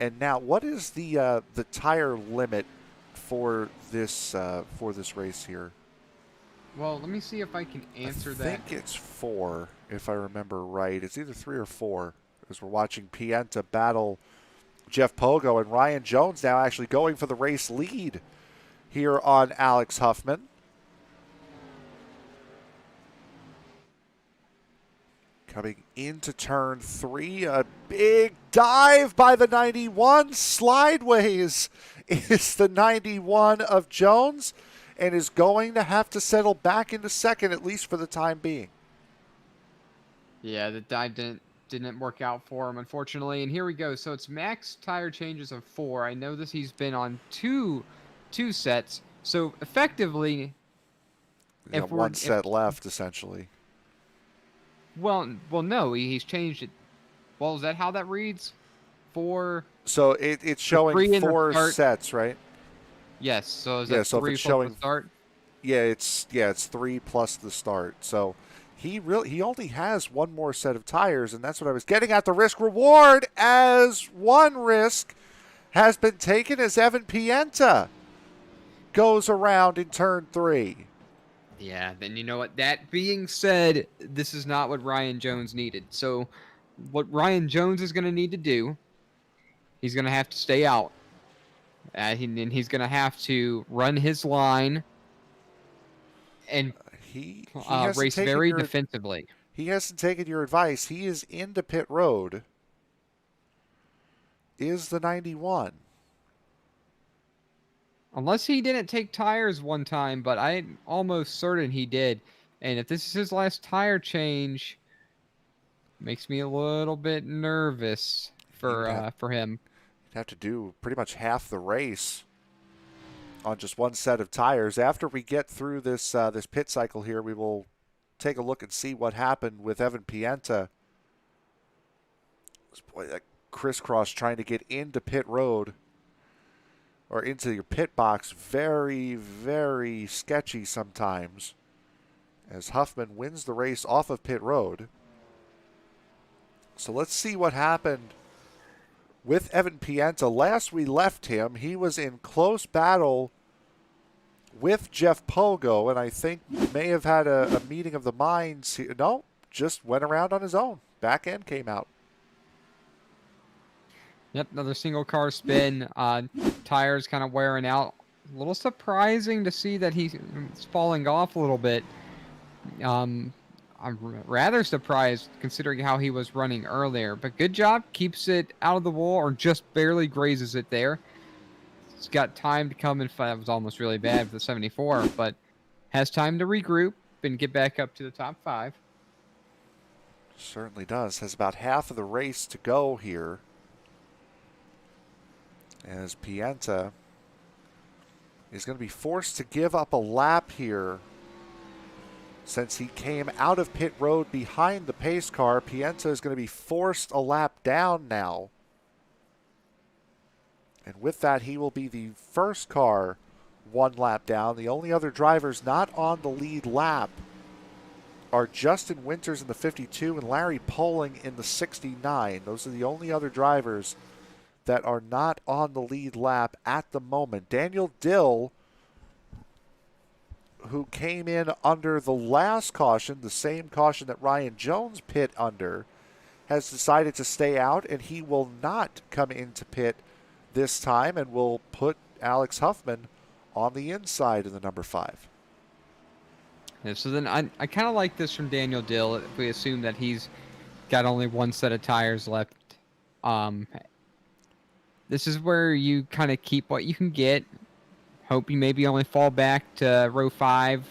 and now what is the tire limit for this race here? Well, let me see if I can answer that. I think it's 4, if I remember right. It's either 3 or 4, as we're watching Pienta battle Jeff Pogo, and Ryan Jones now actually going for the race lead here on Alex Huffman. Coming into turn 3, a big dive by the 91. Slideways is the 91 of Jones, and is going to have to settle back into 2nd, at least for the time being. Yeah, the dive didn't work out for him, unfortunately. And here we go. So it's max tire changes of 4. I know this. He's been on two sets. So effectively, if one set left, essentially. Well, no, he's changed it. Well, is that how that reads? 4. So it's showing 4 sets, right? Yes. So is that so 3 if it's plus showing the start? Yeah, it's 3 plus the start. So he only has one more set of tires, and that's what I was getting at. The risk reward, as one risk has been taken as Evan Pienta goes around in turn 3. Yeah, then you know what? That being said, this is not what Ryan Jones needed. So, what Ryan Jones is going to need to do, he's going to have to stay out. And he's going to have to run his line and He hasn't race taken very your defensively. he hasn't taken your advice. He is into pit road. Is the 91. Unless he didn't take tires one time, but I'm almost certain he did. And if this is his last tire change, makes me a little bit nervous He would for him. have to do pretty much half the race on just one set of tires. After we get through this pit cycle here, we will take a look and see what happened with Evan Pienta. Boy, that crisscross trying to get into pit road or into your pit box, very, very sketchy sometimes. As Huffman wins the race off of pit road. So let's see what happened with Evan Pienta. Last we left him, he was in close battle with Jeff Pogo, and I think may have had a meeting of the minds. No, just went around on his own. Back end came out. Yep, another single car spin. Tires kind of wearing out. A little surprising to see that he's falling off a little bit. I'm rather surprised considering how he was running earlier. But good job. Keeps it out of the wall or just barely grazes it there. He's got time to come and fight. That was almost really bad for the 74, but has time to regroup and get back up to the top 5. Certainly does. Has about half of the race to go here. As Pienta is going to be forced to give up a lap here. Since he came out of pit road behind the pace car, Pienta is going to be forced a lap down now. And with that, he will be the first car one lap down. The only other drivers not on the lead lap are Justin Winters in the 52 and Larry Poling in the 69. Those are the only other drivers that are not on the lead lap at the moment. Daniel Dill, who came in under the last caution, the same caution that Ryan Jones pit under, has decided to stay out, and he will not come into pit this time and will put Alex Huffman on the inside of the number 5. Yeah, so then I kind of like this from Daniel Dill if we assume that he's got only one set of tires left. This is where you kind of keep what you can get. Hope you maybe only fall back to row 5,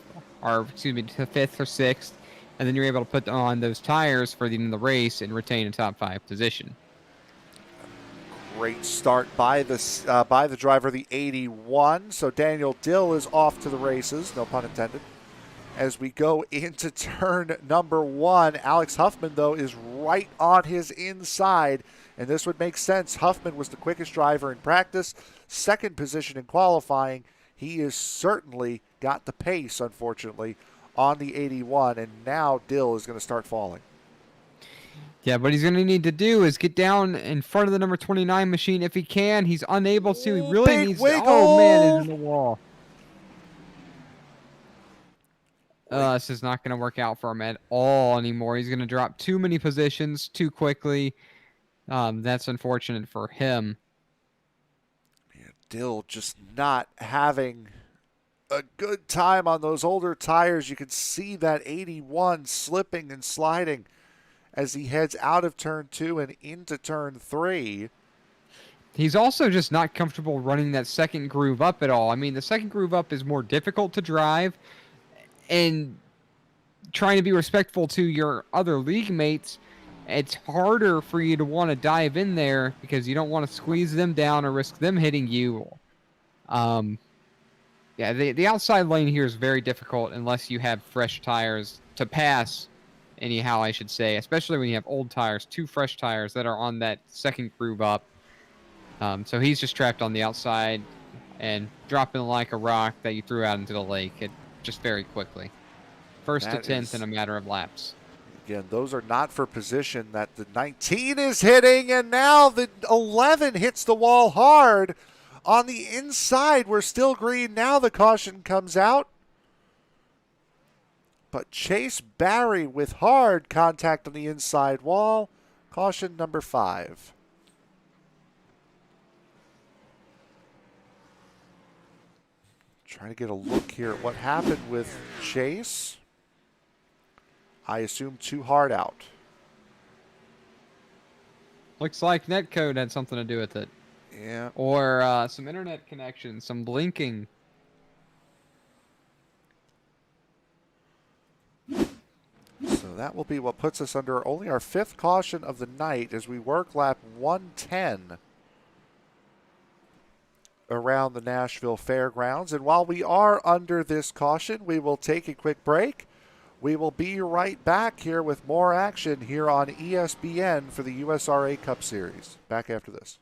or excuse me, to 5th or 6th, and then you're able to put on those tires for the end of the race and retain a top 5 position. Great start by the driver, the 81. So Daniel Dill is off to the races, no pun intended. As we go into turn number 1, Alex Huffman, though, is right on his inside. And this would make sense. Huffman was the quickest driver in practice, second position in qualifying. He has certainly got the pace, unfortunately, on the 81. And now Dill is going to start falling. Yeah, what he's going to need to do is get down in front of the number 29 machine if he can. He's unable to. He really Big needs wiggle. to. Oh, man, he's in the wall. This is not going to work out for him at all anymore. He's going to drop too many positions too quickly. That's unfortunate for him. Yeah, Dill just not having a good time on those older tires. You can see that 81 slipping and sliding as he heads out of turn 2 and into turn 3. He's also just not comfortable running that second groove up at all. I mean, the second groove up is more difficult to drive, and trying to be respectful to your other league mates, it's harder for you to want to dive in there because you don't want to squeeze them down or risk them hitting you. Yeah, the outside lane here is very difficult unless you have fresh tires to pass, anyhow, I should say, especially when you have old tires, 2 fresh tires that are on that second groove up. So he's just trapped on the outside and dropping like a rock that you threw out into the lake just very quickly. First to 10th in a matter of laps. Again, those are not for position that the 19 is hitting, and now the 11 hits the wall hard. On the inside, we're still green. Now the caution comes out. but Chase Barry with hard contact on the inside wall. Caution number 5. Trying to get a look here at what happened with Chase. I assume too hard out. Looks like netcode had something to do with it. Yeah. Or some internet connection, some blinking. So that will be what puts us under only our 5th caution of the night as we work lap 110 around the Nashville Fairgrounds. And while we are under this caution, we will take a quick break. We will be right back here with more action here on ESPN for the USRA Cup Series. Back after this.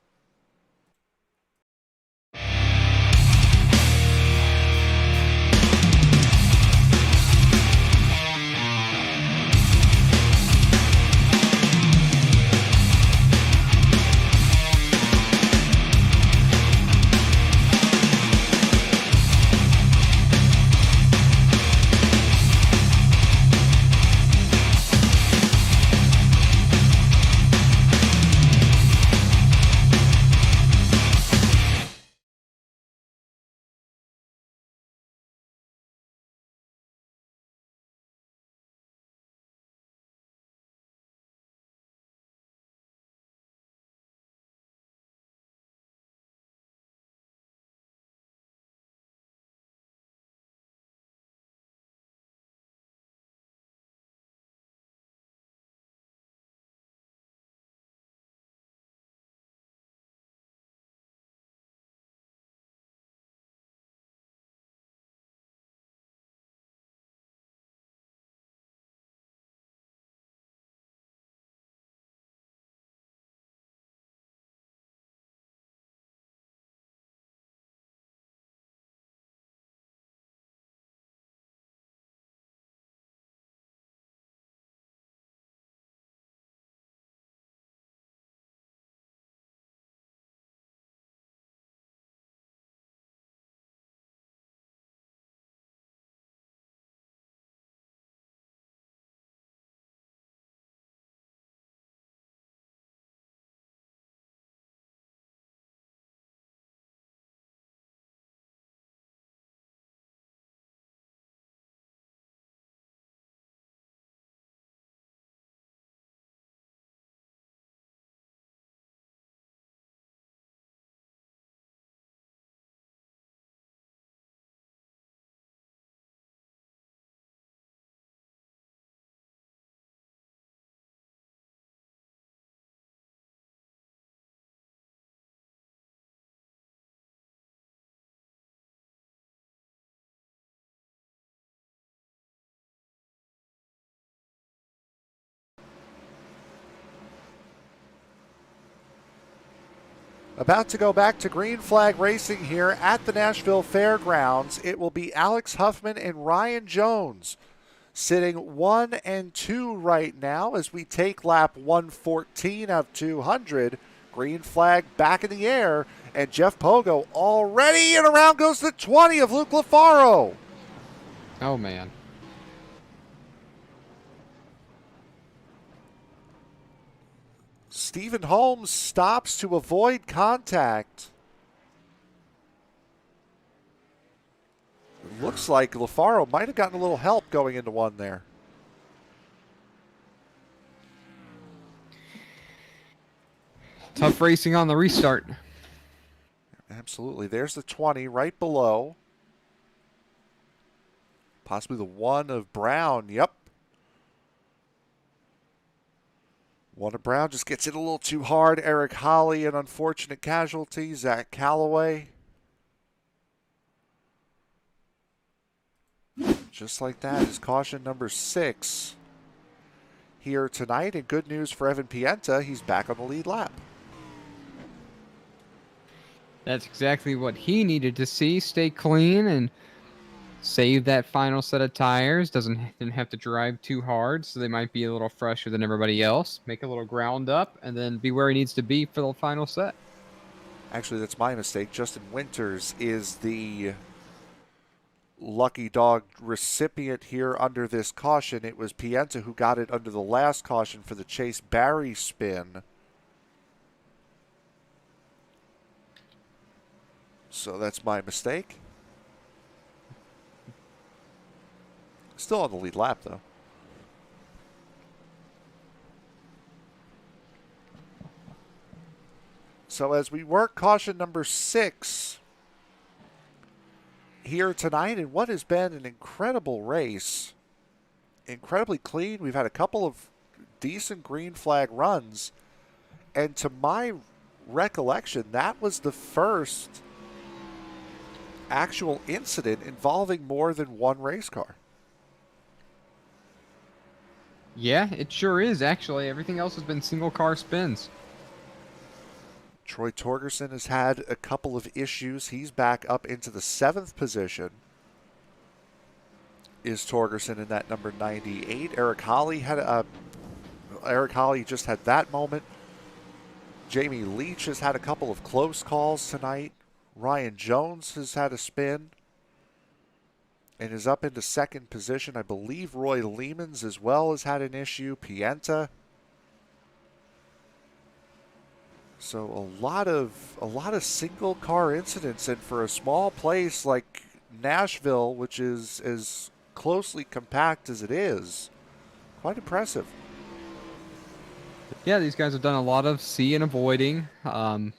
About to go back to green flag racing here at the Nashville Fairgrounds. It will be Alex Huffman and Ryan Jones sitting 1 and 2 right now as we take lap 114 of 200. Green flag back in the air, and Jeff Pogo already, and around goes the 20 of Luke Lafaro. Oh, man. Stephen Holmes stops to avoid contact. It looks like Lafaro might have gotten a little help going into one there. Tough racing on the restart. Absolutely. There's the 20 right below. Possibly the 1 of Brown. Yep. 1 of Brown just gets it a little too hard. Eric Holly, an unfortunate casualty. Zach Calloway. Just like that is caution number 6 here tonight. And good news for Evan Pienta. He's back on the lead lap. That's exactly what he needed to see. Stay clean and save that final set of tires. Didn't have to drive too hard, so they might be a little fresher than everybody else. Make a little ground up, and then be where he needs to be for the final set. Actually, that's my mistake. Justin Winters is the lucky dog recipient here under this caution. It was Pienta who got it under the last caution for the Chase Barry spin. So that's my mistake. Still on the lead lap, though. So as we work caution number 6 here tonight in what has been an incredible race, incredibly clean. We've had a couple of decent green flag runs, and to my recollection, that was the first actual incident involving more than one race car. Yeah, it sure is, actually. Everything else has been single car spins. Troy Torgerson has had a couple of issues. He's back up into the 7th position. Is Torgerson in that number 98? Eric Holly just had that moment. Jamie Leach has had a couple of close calls tonight. Ryan Jones has had a spin and is up into 2nd position. I believe Roy Lehmans as well has had an issue. Pienta. So a lot of single car incidents, and for a small place like Nashville, which is as closely compact as it is, quite impressive. Yeah, these guys have done a lot of seeing and avoiding,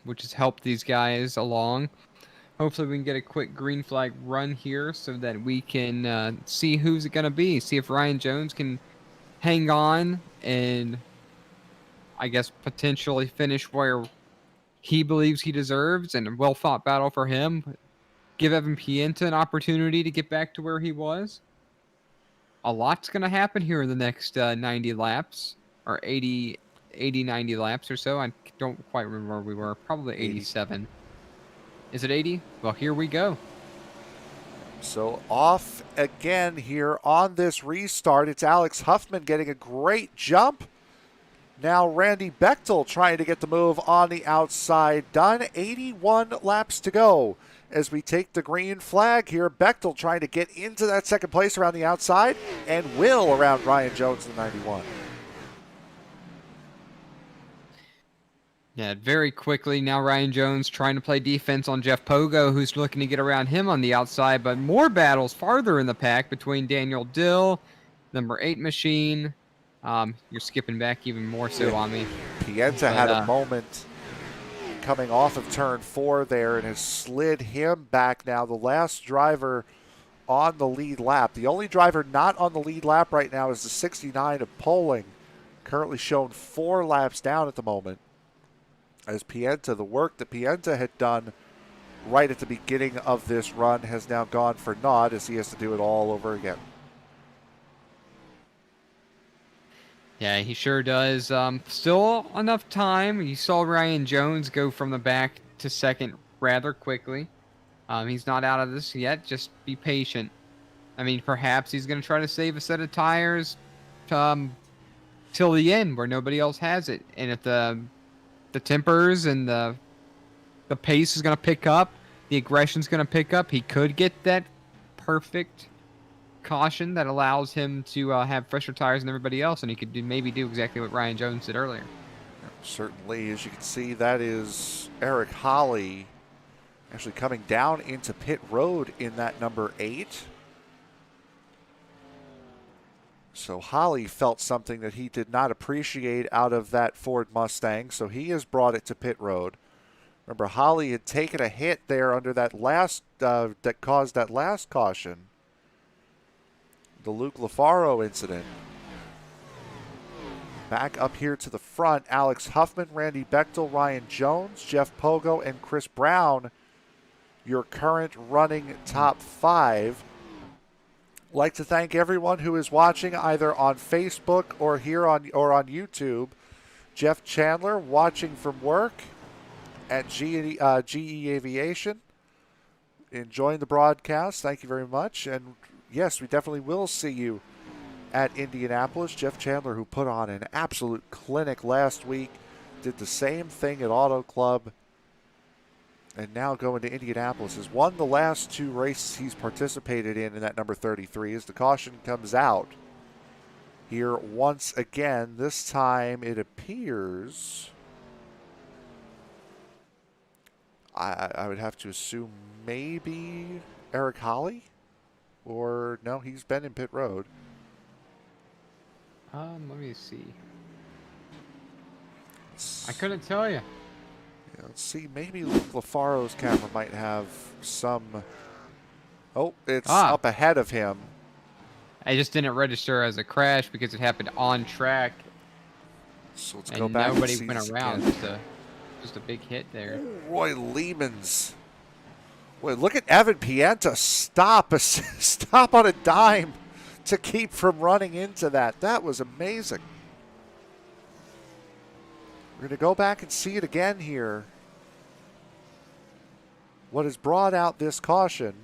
which has helped these guys along. Hopefully we can get a quick green flag run here so that we can see who's it going to be. See if Ryan Jones can hang on and, I guess, potentially finish where he believes he deserves, and a well-fought battle for him. Give Evan Pienta an opportunity to get back to where he was. A lot's going to happen here in the next 90 laps, or 80, 90 laps or so. I don't quite remember where we were. Probably 87. Is it 80? Well, here we go. So off again here on this restart. It's Alex Huffman getting a great jump. Now Randy Bechtel trying to get the move on the outside done. 81 laps to go as we take the green flag here. Bechtel trying to get into that 2nd place around the outside, and will around Ryan Jones in the 91. Yeah, very quickly now Ryan Jones trying to play defense on Jeff Pogo, who's looking to get around him on the outside, but more battles farther in the pack between Daniel Dill, number 8 machine. You're skipping back even more so on me. Pienta had a moment coming off of turn 4 there and has slid him back now. The last driver on the lead lap. The only driver not on the lead lap right now is the 69 of Poling, currently shown 4 laps down at the moment. As Pienta, the work that Pienta had done right at the beginning of this run has now gone for naught as he has to do it all over again. Yeah, he sure does. Still enough time. You saw Ryan Jones go from the back to 2nd rather quickly. He's not out of this yet. Just be patient. I mean, perhaps he's going to try to save a set of tires till the end where nobody else has it. And if the tempers and the pace is going to pick up, the aggression is going to pick up, he could get that perfect caution that allows him to have fresher tires than everybody else, and he could maybe do exactly what Ryan Jones did earlier. Certainly, as you can see, that is Eric Holly actually coming down into pit road in that number 8. So Holly felt something that he did not appreciate out of that Ford Mustang, so he has brought it to pit road. Remember, Holly had taken a hit there under that last that caused that last caution, the Luke LaFaro incident. Back up here to the front, Alex Huffman, Randy Bechtel, Ryan Jones, Jeff Pogo, and Chris Brown, your current running top 5. Like to thank everyone who is watching either on Facebook or here on YouTube. Jeff Chandler watching from work at GE Aviation, enjoying the broadcast. Thank you very much. And yes, we definitely will see you at Indianapolis. Jeff Chandler, who put on an absolute clinic last week, did the same thing at Auto Club and now going to Indianapolis. Has won the last 2 races he's participated in that number 33 as the caution comes out here once again. This time it appears, I would have to assume maybe Eric Holly, or no, he's been in pit road. Let me see. I couldn't tell you. Yeah, let's see. Maybe Luke LaFaro's camera might have some. Oh, it's up ahead of him. I just didn't register as a crash because it happened on track. So let's go back. Nobody and see went around. Just a big hit there. Ooh, Roy Lehman's. Wait, look at Evan Pienta stop on a dime to keep from running into that. That was amazing. We're going to go back and see it again here. What has brought out this caution?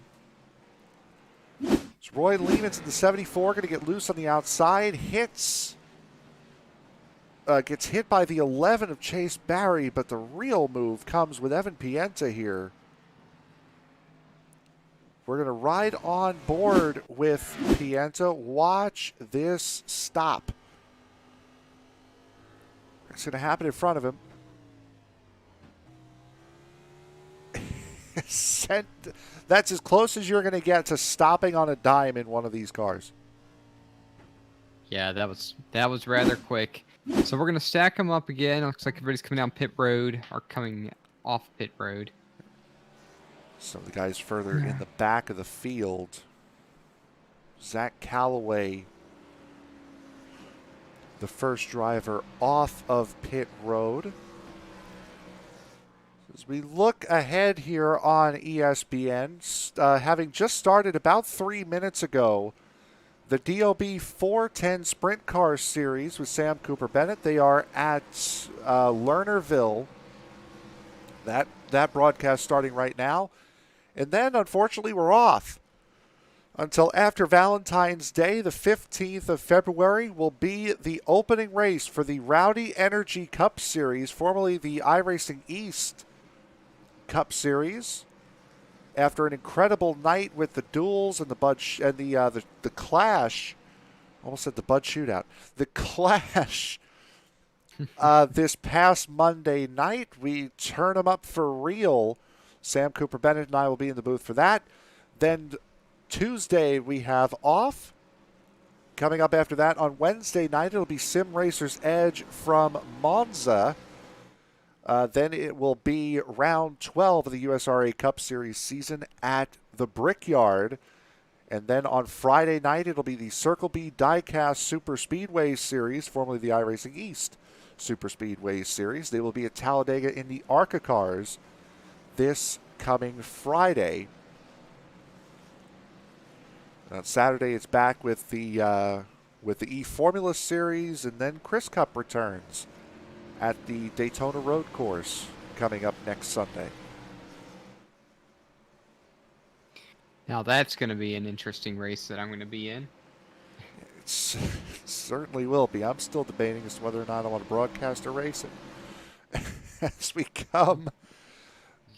It's Roy Lehman's in the 74, going to get loose on the outside. Gets hit by the 11 of Chase Barry, but the real move comes with Evan Pienta here. We're going to ride on board with Pienta. Watch this stop. It's going to happen in front of him. That's as close as you're going to get to stopping on a dime in one of these cars. Yeah, that was rather quick. So we're going to stack them up again. Looks like everybody's coming down pit road or coming off pit road. Some of the guys further in the back of the field. Zach Callaway, the first driver off of pit road. As we look ahead here on ESPN, having just started about 3 minutes ago, the DOB 410 Sprint Car Series with Sam Cooper Bennett. They are at Lernerville. That broadcast starting right now. And then, unfortunately, we're off until after Valentine's Day. The 15th of February will be the opening race for the Rowdy Energy Cup Series, formerly the iRacing East Cup Series. After an incredible night with the duels and the clash, almost said the Bud Shootout, the clash this past Monday night, we turn them up for real. Sam Cooper Bennett and I will be in the booth for that. Then Tuesday we have off. Coming up after that on Wednesday night, it'll be Sim Racer's Edge from Monza. Then it will be round 12 of the USRA Cup Series season at the Brickyard. And then on Friday night, it'll be the Circle B Diecast Super Speedway Series, formerly the iRacing East Super Speedway Series. They will be at Talladega in the ARCA cars this coming Friday. On Saturday, it's back with the E-Formula Series, and then Chris Cup returns at the Daytona Road Course coming up next Sunday. Now that's going to be an interesting race that I'm going to be in. It certainly will be. I'm still debating as to whether or not I want to broadcast or race it. As we come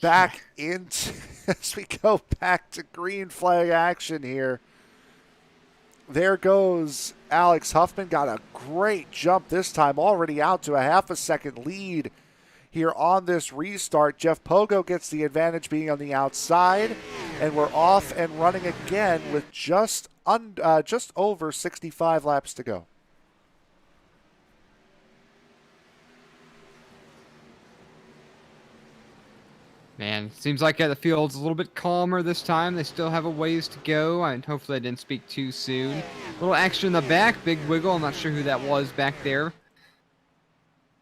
back as we go back to green flag action here. There goes Alex Huffman. Got a great jump this time, already out to a half a second lead here on this restart. Jeff Pogo gets the advantage being on the outside, and we're off and running again with just over 65 laps to go. Man, seems like the field's a little bit calmer this time. They still have a ways to go, and hopefully I didn't speak too soon. A little action in the back, big wiggle. I'm not sure who that was back there.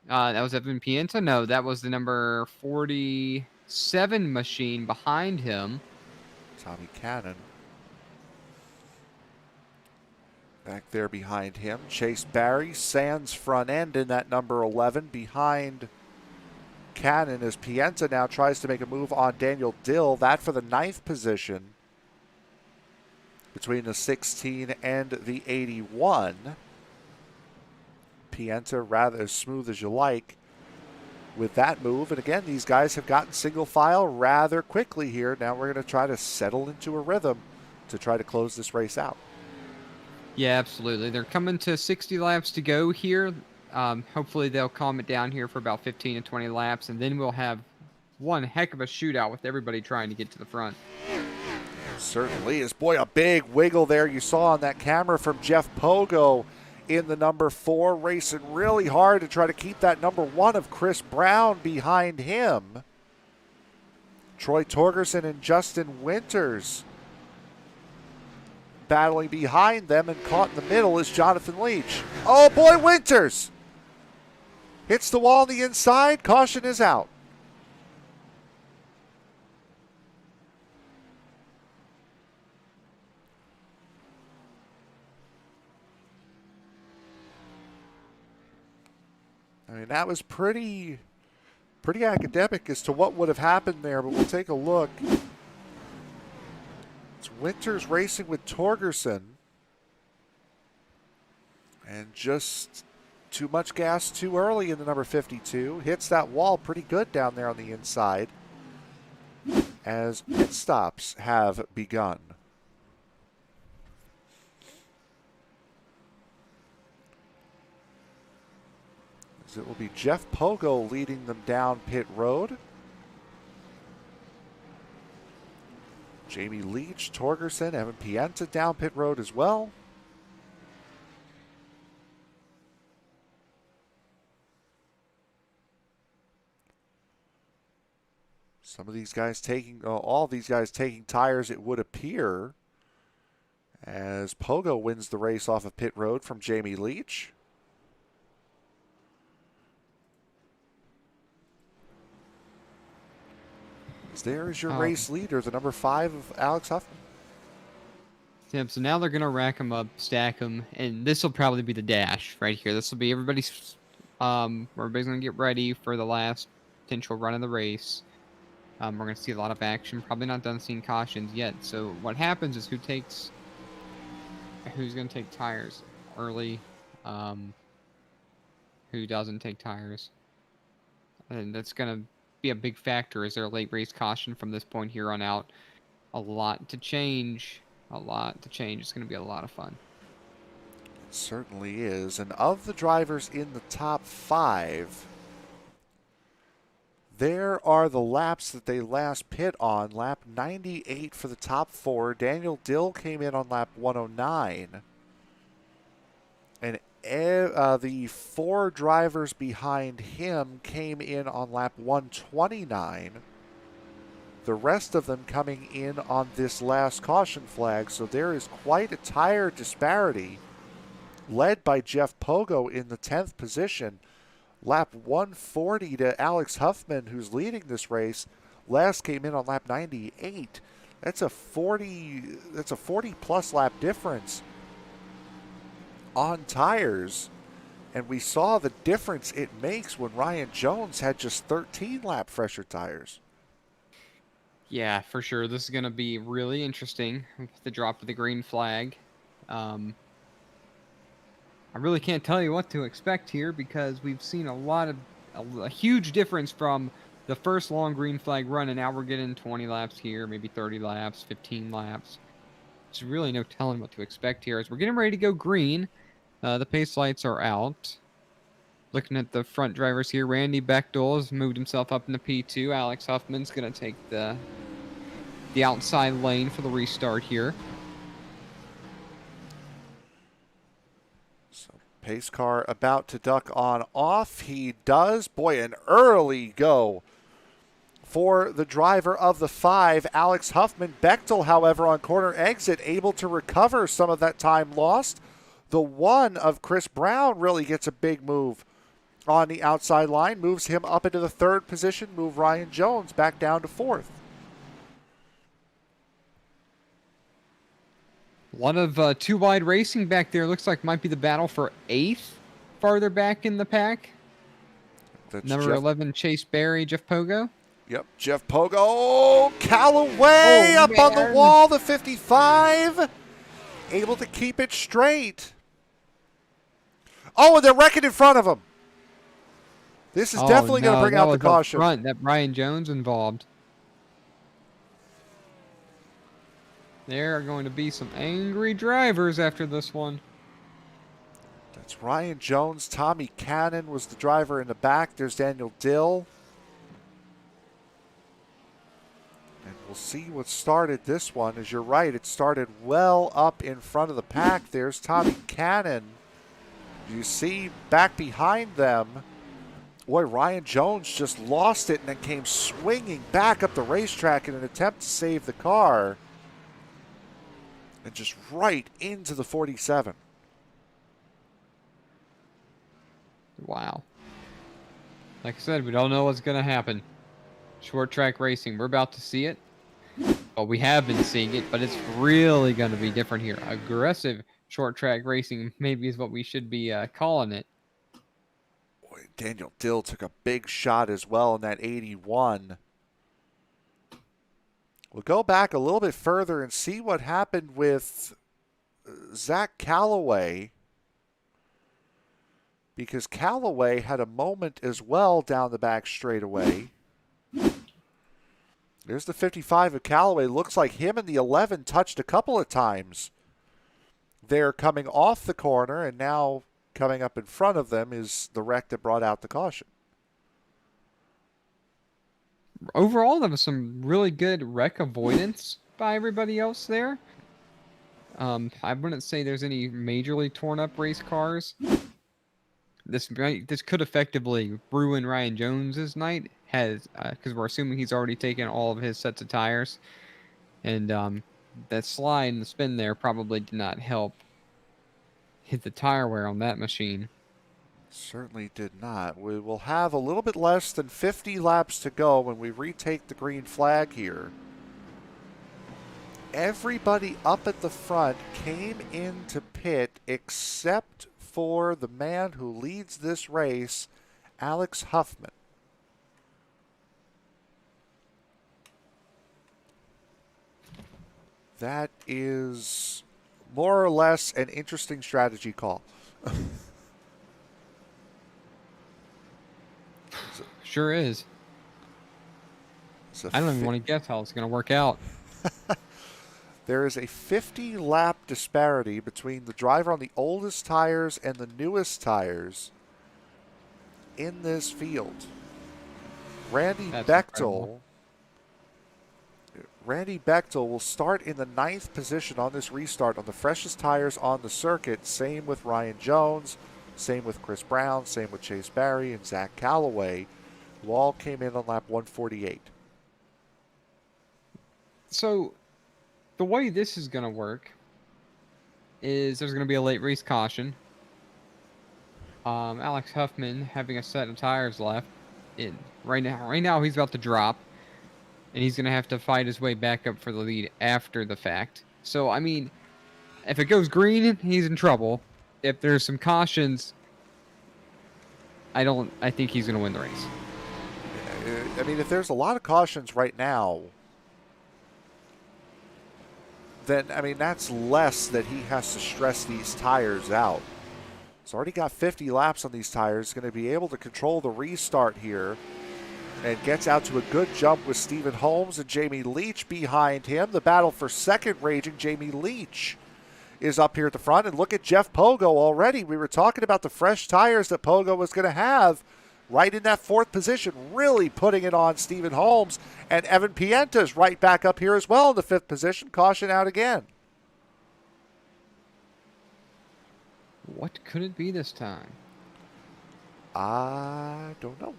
That was Evan Pienta? No, that was the number 47 machine behind him. Tommy Cannon. Back there behind him, Chase Barry, Sands front end in that number 11 behind Cannon as Pienta now tries to make a move on Daniel Dill. That for the 9th position between the 16 and the 81. Pienta, rather as smooth as you like, with that move. And again, these guys have gotten single file rather quickly here. Now we're going to try to settle into a rhythm to try to close this race out. Yeah, absolutely. They're coming to 60 laps to go here. Hopefully they'll calm it down here for about 15 to 20 laps, and then we'll have one heck of a shootout with everybody trying to get to the front. Certainly is. Boy, a big wiggle there you saw on that camera from Jeff Pogo in the number 4, racing really hard to try to keep that number 1 of Chris Brown behind him. Troy Torgerson and Justin Winters battling behind them, and caught in the middle is Jonathan Leach. Oh boy, Winters hits the wall on the inside. Caution is out. I mean, that was pretty academic as to what would have happened there, but we'll take a look. It's Winters racing with Torgerson. And just too much gas too early in the number 52. Hits that wall pretty good down there on the inside as pit stops have begun. It will be Jeff Pogo leading them down pit road. Jamie Leach, Torgerson, Evan Pienta down pit road as well. Some of these guys taking, all of these guys taking tires, it would appear, as Pogo wins the race off of pit road from Jamie Leach. There is your race leader, the number 5 of Alex Huffman. Yep, so now they're going to rack them up, stack them, and this will probably be the dash right here. This will be everybody's going to get ready for the last potential run of the race. We're going to see a lot of action. Probably not done seeing cautions yet. So what happens is who's going to take tires early, who doesn't take tires. And that's going to be a big factor. Is there a late race caution from this point here on out? A lot to change. A lot to change. It's going to be a lot of fun. It certainly is. And of the drivers in the top 5, there are the laps that they last pit on. Lap 98 for the top 4. Daniel Dill came in on lap 109. And the 4 drivers behind him came in on lap 129. The rest of them coming in on this last caution flag. So there is quite a tire disparity, led by Jeff Pogo in the 10th position. Lap 140 to Alex Huffman, who's leading this race. Last came in on lap 98. That's a 40 plus lap difference on tires. And we saw the difference it makes when Ryan Jones had just 13 lap fresher tires. Yeah, for sure. This is going to be really interesting with the drop of the green flag. I really can't tell you what to expect here because we've seen a huge difference from the first long green flag run, and now we're getting 20 laps here, maybe 30 laps, 15 laps. There's really no telling what to expect here. As we're getting ready to go green, the pace lights are out. Looking at the front drivers here, Randy Bechtel has moved himself up into P2. Alex Huffman's going to take the outside lane for the restart here. Pace car about to duck on off. He does. Boy, an early go for the driver of the 5, Alex Huffman. Bechtel, however, on corner exit, able to recover some of that time lost. The 1 of Chris Brown really gets a big move on the outside line, moves him up into the 3rd position, move Ryan Jones back down to 4th. A lot of two-wide racing back there. Looks like might be the battle for 8th farther back in the pack. That's Number 11, Chase Berry, Jeff Pogo. Yep, Jeff Pogo. Oh, Callaway up on the wall, the 55. Able to keep it straight. Oh, and they're wrecking in front of him. This is Oh definitely going to no, bring that out the was up caution. front. That Brian Jones involved. There are going to be some angry drivers after this one. That's Ryan Jones. Tommy Cannon was the driver in the back. There's Daniel Dill. And we'll see what started this one. As you're right, it started well up in front of the pack. There's Tommy Cannon. You see back behind them, boy, Ryan Jones just lost it and then came swinging back up the racetrack in an attempt to save the car. And just right into the 47. Wow. Like I said, we don't know what's going to happen. Short track racing, we're about to see it. Well, we have been seeing it, but it's really going to be different here. Aggressive short track racing maybe is what we should be calling it. Boy, Daniel Dill took a big shot as well in that 81. We'll go back a little bit further and see what happened with Zach Callaway, because Callaway had a moment as well down the back straightaway. There's the 55 of Callaway. Looks like him and the 11 touched a couple of times. They're coming off the corner, and now coming up in front of them is the wreck that brought out the caution. Overall, there was some really good wreck avoidance by everybody else there. I wouldn't say there's any majorly torn up race cars. This could effectively ruin Ryan Jones's night, because we're assuming he's already taken all of his sets of tires, and that slide and the spin there probably did not help hit the tire wear on that machine. Certainly did not. We will have a little bit less than 50 laps to go when we retake the green flag here. Everybody up at the front came into pit except for the man who leads this race, Alex Huffman. That is more or less an interesting strategy call. Sure is. I don't even want to guess how it's going to work out. There is a 50-lap disparity between the driver on the oldest tires and the newest tires in this field. Randy Bechtel will start in the 9th position on this restart on the freshest tires on the circuit. Same with Ryan Jones, same with Chris Brown, same with Chase Barry and Zach Callaway, who all came in on lap 148. So the way this is going to work is there's going to be a late race caution. Alex Huffman having a set of tires left. Right now he's about to drop, and he's going to have to fight his way back up for the lead after the fact. So, I mean, if it goes green, he's in trouble. If there's some cautions, I think he's going to win the race. I mean, if there's a lot of cautions right now, then, I mean, that's less that he has to stress these tires out. He's already got 50 laps on these tires. He's going to be able to control the restart here and gets out to a good jump with Stephen Holmes and Jamie Leach behind him. The battle for second raging. Jamie Leach is up here at the front. And look at Jeff Pogo already. We were talking about the fresh tires that Pogo was going to have. Right in that 4th position, really putting it on Stephen Holmes. And Evan Pienta's right back up here as well in the 5th position. Caution out again. What could it be this time? I don't know.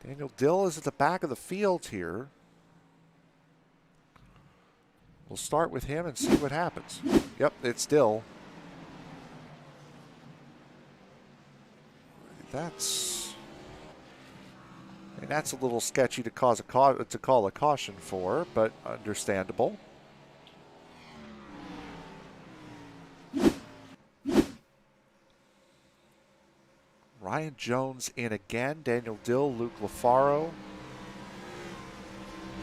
Daniel Dill is at the back of the field here. We'll start with him and see what happens. Yep, it's Dill. That's a little sketchy to call a caution for, but understandable. Ryan Jones in again. Daniel Dill, Luke LaFaro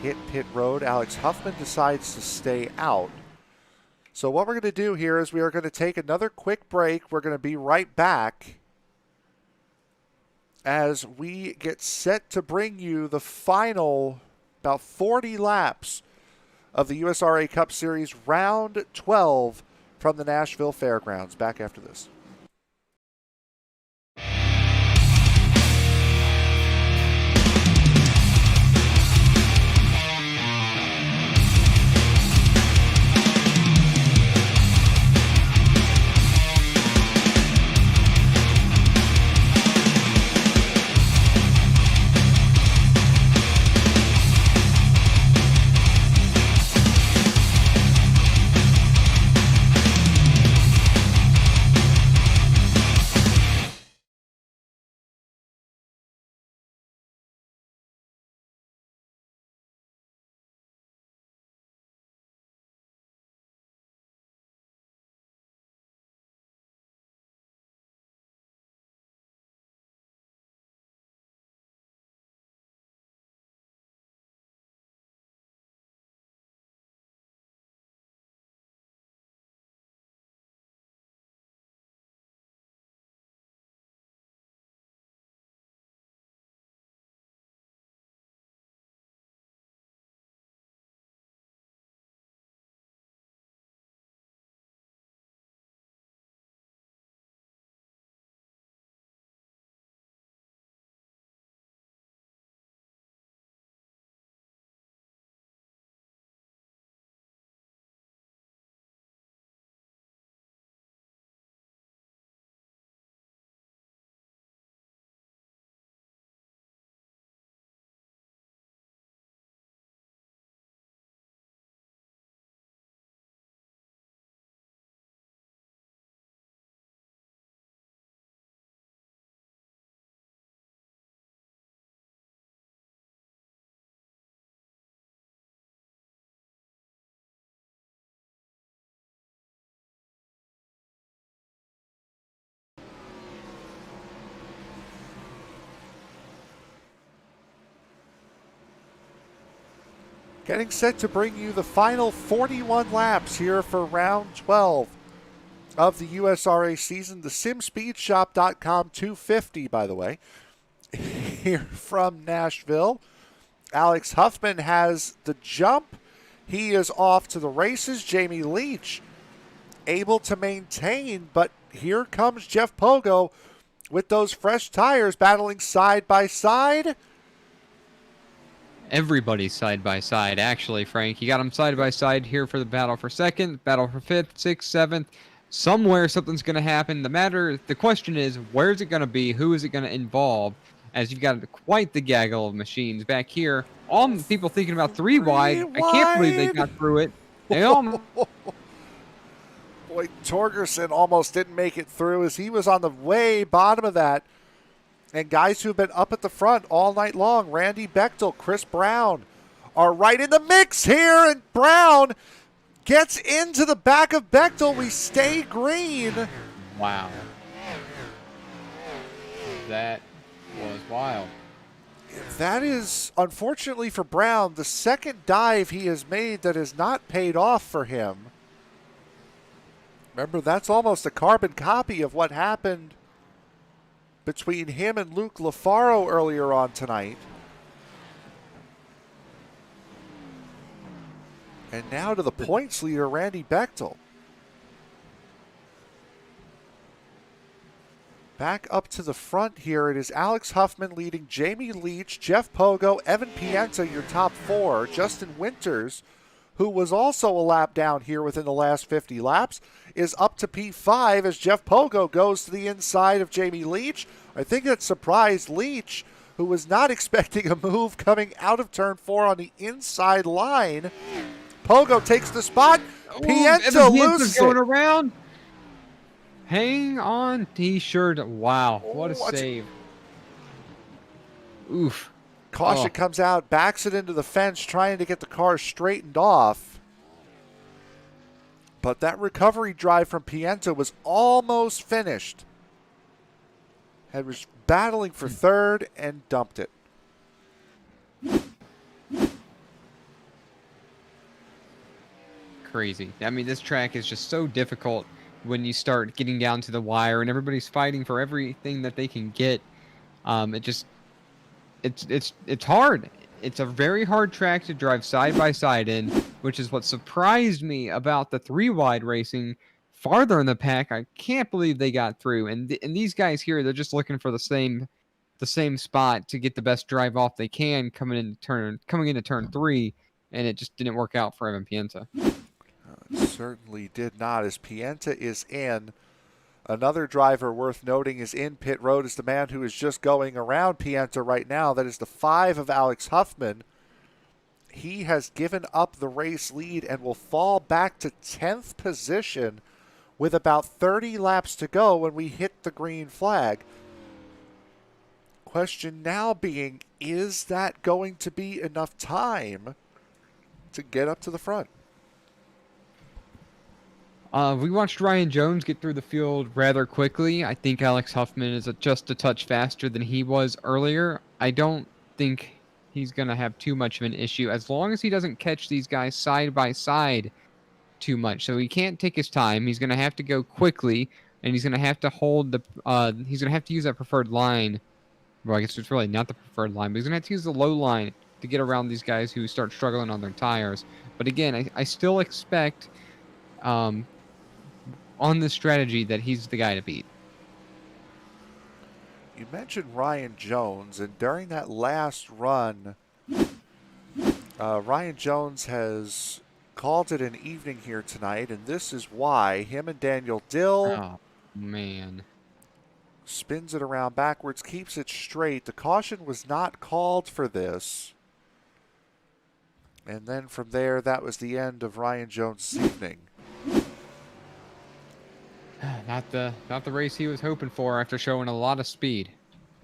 hit pit road. Alex Huffman decides to stay out. So what we're going to do here is we are going to take another quick break. We're going to be right back as we get set to bring you the final about 40 laps of the USRA Cup Series Round 12 from the Nashville Fairgrounds. Back after this. Getting set to bring you the final 41 laps here for round 12 of the USRA season. The SimSpeedShop.com 250, by the way, here from Nashville. Alex Huffman has the jump. He is off to the races. Jamie Leach able to maintain, but here comes Jeff Pogo with those fresh tires battling side by side. Everybody's side by side, actually, Frank. You got them side by side here for the battle for second, battle for fifth, sixth, seventh. Somewhere something's going to happen. The question is, where is it going to be? Who is it going to involve? As you've got quite the gaggle of machines back here. All people thinking about three wide. I can't believe they got through it. They all. Boy, Torgerson almost didn't make it through as he was on the way bottom of that. And guys who've been up at the front all night long, Randy Bechtel, Chris Brown, are right in the mix here. And Brown gets into the back of Bechtel. We stay green. Wow. That was wild. That is, unfortunately for Brown, the second dive he has made that has not paid off for him. Remember, that's almost a carbon copy of what happened between him and Luke Lafaro earlier on tonight. And now to the points leader, Randy Bechtel. Back up to the front here, it is Alex Huffman leading Jamie Leach, Jeff Pogo, Evan Pienta, your top four. Justin Winters, who was also a lap down here within the last 50 laps, is up to P5 as Jeff Pogo goes to the inside of Jamie Leach. I think that surprised Leach, who was not expecting a move coming out of turn 4 on the inside line. Pogo takes the spot. Pienta loses going it. around. Hang on, T-shirt. Wow, what a save. Oof. Caution comes out, backs it into the fence, trying to get the car straightened off. But that recovery drive from Pienta was almost finished. He was battling for third and dumped it. crazy. I mean, this track is just so difficult when you start getting down to the wire and everybody's fighting for everything that they can get. It just it's hard. It's a very hard track to drive side by side in, which is what surprised me about the 3 wide racing farther in the pack. I can't believe they got through. And these guys here, they're just looking for the same spot to get the best drive off they can coming into turn 3, and it just didn't work out for Evan Pienta. It certainly did not, as Pienta is in. Another driver worth noting is in pit road, is the man who is just going around Pienta right now. That is the 5 of Alex Huffman. He has given up the race lead and will fall back to 10th position with about 30 laps to go when we hit the green flag. Question now being, is that going to be enough time to get up to the front? We watched Ryan Jones get through the field rather quickly. I think Alex Huffman is just a touch faster than he was earlier. I don't think he's going to have too much of an issue as long as he doesn't catch these guys side by side too much. So he can't take his time. He's going to have to go quickly, and he's going to have to he's going to have to use that preferred line. Well, I guess it's really not the preferred line, but he's going to have to use the low line to get around these guys who start struggling on their tires. But again, I still expect on this strategy that he's the guy to beat. You mentioned Ryan Jones, and during that last run, Ryan Jones has called it an evening here tonight, and this is why. Him and Daniel Dill. Oh, man. Spins it around backwards, keeps it straight. The caution was not called for this. And then from there, that was the end of Ryan Jones' evening. Not the race he was hoping for after showing a lot of speed.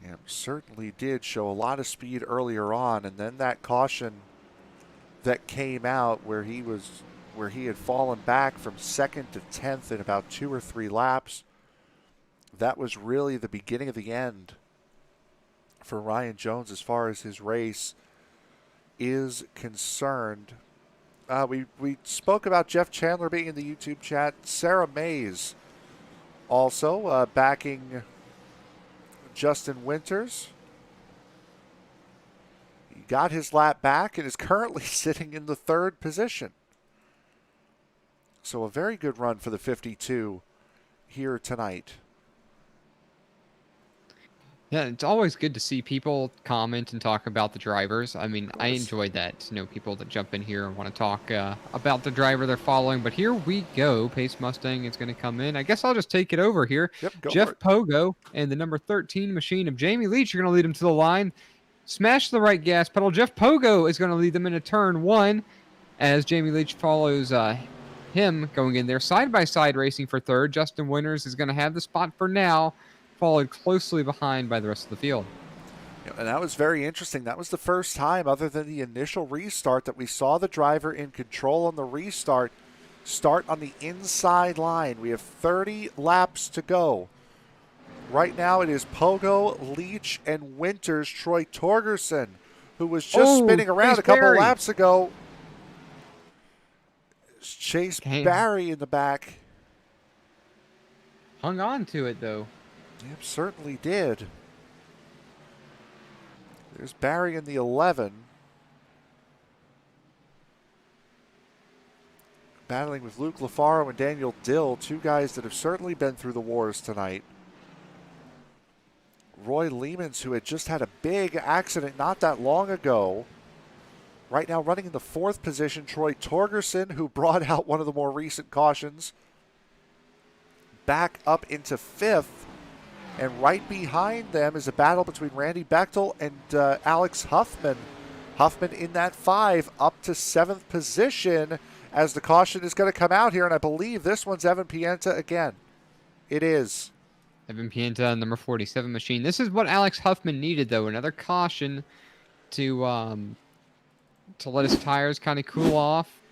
Yeah, certainly did show a lot of speed earlier on, and then that caution that came out where he had fallen back from 2nd to 10th in about 2 or 3 laps. That was really the beginning of the end for Ryan Jones as far as his race is concerned. We spoke about Jeff Chandler being in the YouTube chat. Sarah Mays also backing Justin Winters. He got his lap back and is currently sitting in the 3rd position. So a very good run for the 52 here tonight. Yeah, it's always good to see people comment and talk about the drivers. I mean, I enjoyed that, to know people that jump in here and want to talk about the driver they're following. But here we go. Pace Mustang is going to come in. I guess I'll just take it over here. Yep, go Jeff for it. Pogo and the number 13 machine of Jamie Leach are going to lead him to the line. Smash the right gas pedal. Jeff Pogo is going to lead them into turn 1 as Jamie Leach follows him going in there. Side-by-side racing for 3rd. Justin Winters is going to have the spot for now, followed closely behind by the rest of the field. Yeah, and that was very interesting. That was the first time, other than the initial restart, that we saw the driver in control on the restart start on the inside line. We have 30 laps to go. Right now it is Pogo, Leach, and Winters. Troy Torgerson, who was just spinning around a couple of laps ago. Chase Barry in the back. Hung on to it, though. Yep, certainly did. There's Barry in the 11. Battling with Luke LaFaro and Daniel Dill, 2 guys that have certainly been through the wars tonight. Roy Lehmans, who had just had a big accident not that long ago. Right now running in the 4th position, Troy Torgerson, who brought out one of the more recent cautions, back up into 5th. And right behind them is a battle between Randy Bechtel and Alex Huffman. Huffman in that 5 up to 7th position as the caution is going to come out here. And I believe this one's Evan Pienta again. It is. Evan Pienta, number 47 machine. This is what Alex Huffman needed, though. Another caution to let his tires kind of cool off.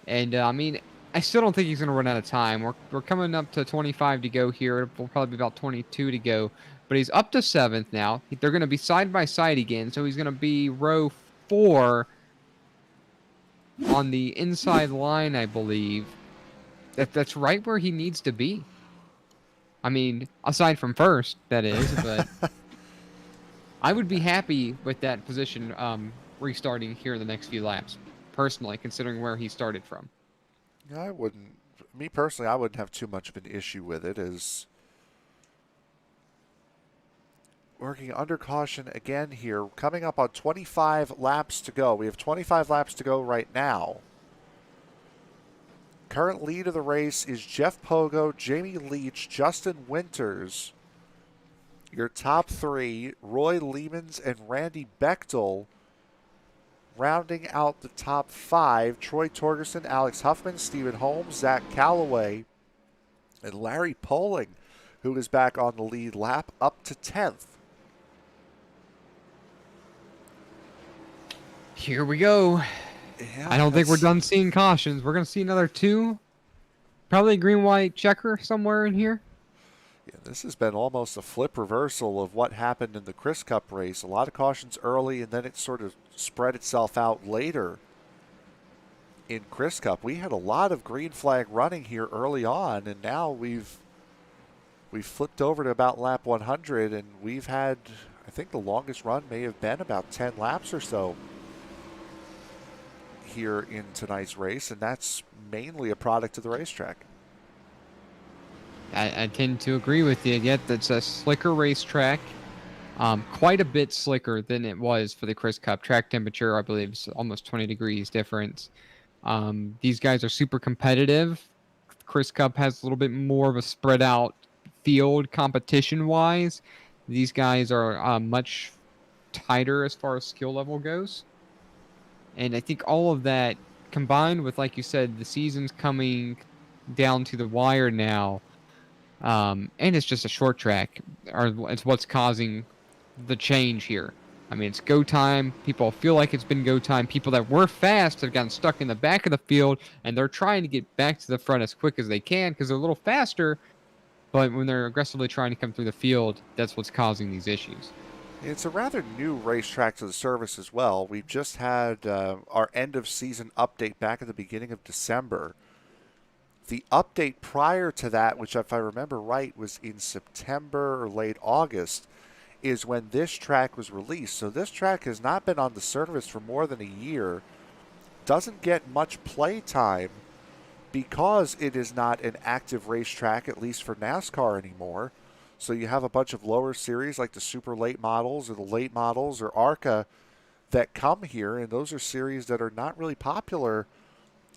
And, I mean, I still don't think he's going to run out of time. We're coming up to 25 to go here. It will probably be about 22 to go. But he's up to 7th now. They're going to be side by side again. So he's going to be row 4 on the inside line, I believe. That's right where he needs to be. I mean, aside from first, that is, but I would be happy with that position restarting here in the next few laps, personally, considering where he started from. I wouldn't, me personally, I wouldn't have too much of an issue with it, as working under caution again here, coming up on 25 laps to go. We have 25 laps to go right now. Current lead of the race is Jeff Pogo, Jamie Leach, Justin Winters. Your top three, Roy Leemans and Randy Bechtel. Rounding out the top five, Troy Torgerson, Alex Huffman, Stephen Holmes, Zach Calloway, and Larry Poling, who is back on the lead lap, up to 10th. Here we go. Yeah, I don't think we're done seeing cautions. We're going to see another two. Probably a green-white checker somewhere in here. Yeah, this has been almost a flip reversal of what happened in the Chris Cup race. A lot of cautions early, and then it sort of spread itself out later in Chris Cup. We had a lot of green flag running here early on, and now we've flipped over to about lap 100, and we've had, I think the longest run may have been about 10 laps or so here in tonight's race, and that's mainly a product of the racetrack. I tend to agree with you. Yet that's a slicker racetrack, quite a bit slicker than it was for the Chris Cup. Track temperature, I believe, is almost 20 degrees difference. These guys are super competitive. Chris Cup has a little bit more of a spread out field competition-wise. These guys are much tighter as far as skill level goes. And I think all of that combined with, like you said, the season's coming down to the wire now, and it's just a short track, it's what's causing the change here. I mean, it's go time. People feel like it's been go time. People that were fast have gotten stuck in the back of the field, and they're trying to get back to the front as quick as they can because they're a little faster. But when they're aggressively trying to come through the field, that's what's causing these issues. It's a rather new racetrack to the service as well. We've just had our end of season update back at the beginning of December. The update prior to that, which if I remember right was in September or late August, is when this track was released. So this track has not been on the service for more than a year. Doesn't get much play time because it is not an active racetrack, at least for NASCAR anymore. So you have a bunch of lower series like the super late models or the late models or ARCA that come here, and those are series that are not really popular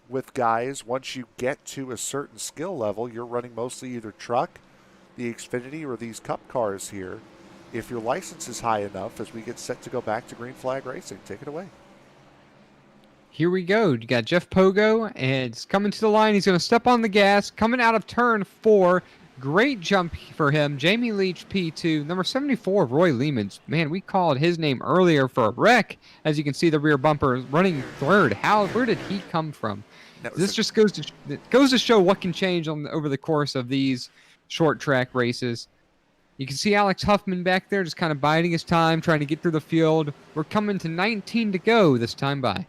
with guys. Once you get to a certain skill level, you're running mostly either truck, the Xfinity, or these Cup cars here. If your license is high enough, as we get set to go back to green flag racing, take it away. Here we go. You got Jeff Pogo, and it's coming to the line. He's going to step on the gas, coming out of turn 4. Great jump for him. Jamie Leach, P2. Number 74, Roy Leemans. Man, we called his name earlier for a wreck. As you can see, the rear bumper running third. Where did he come from? This just goes to show what can change over the course of these short track races. You can see Alex Huffman back there just kind of biding his time, trying to get through the field. We're coming to 19 to go this time by.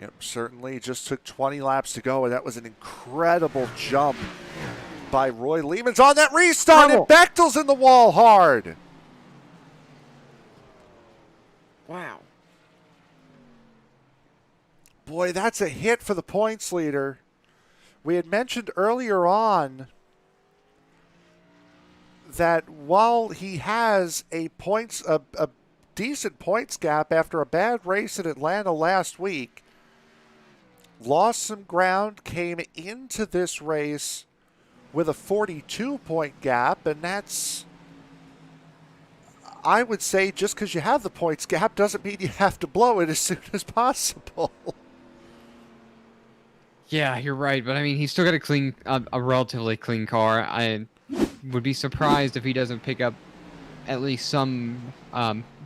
Yep, certainly. It just took 20 laps to go, and that was an incredible jump by Roy Leemans on that restart, and Bechtel's in the wall hard. Wow. Boy, that's a hit for the points leader. We had mentioned earlier on that while he has a decent points gap after a bad race in Atlanta last week, lost some ground, came into this race with a 42-point gap, and that's, I would say, just because you have the points gap doesn't mean you have to blow it as soon as possible. Yeah, you're right, but I mean, he's still got a relatively clean car. I would be surprised if he doesn't pick up at least some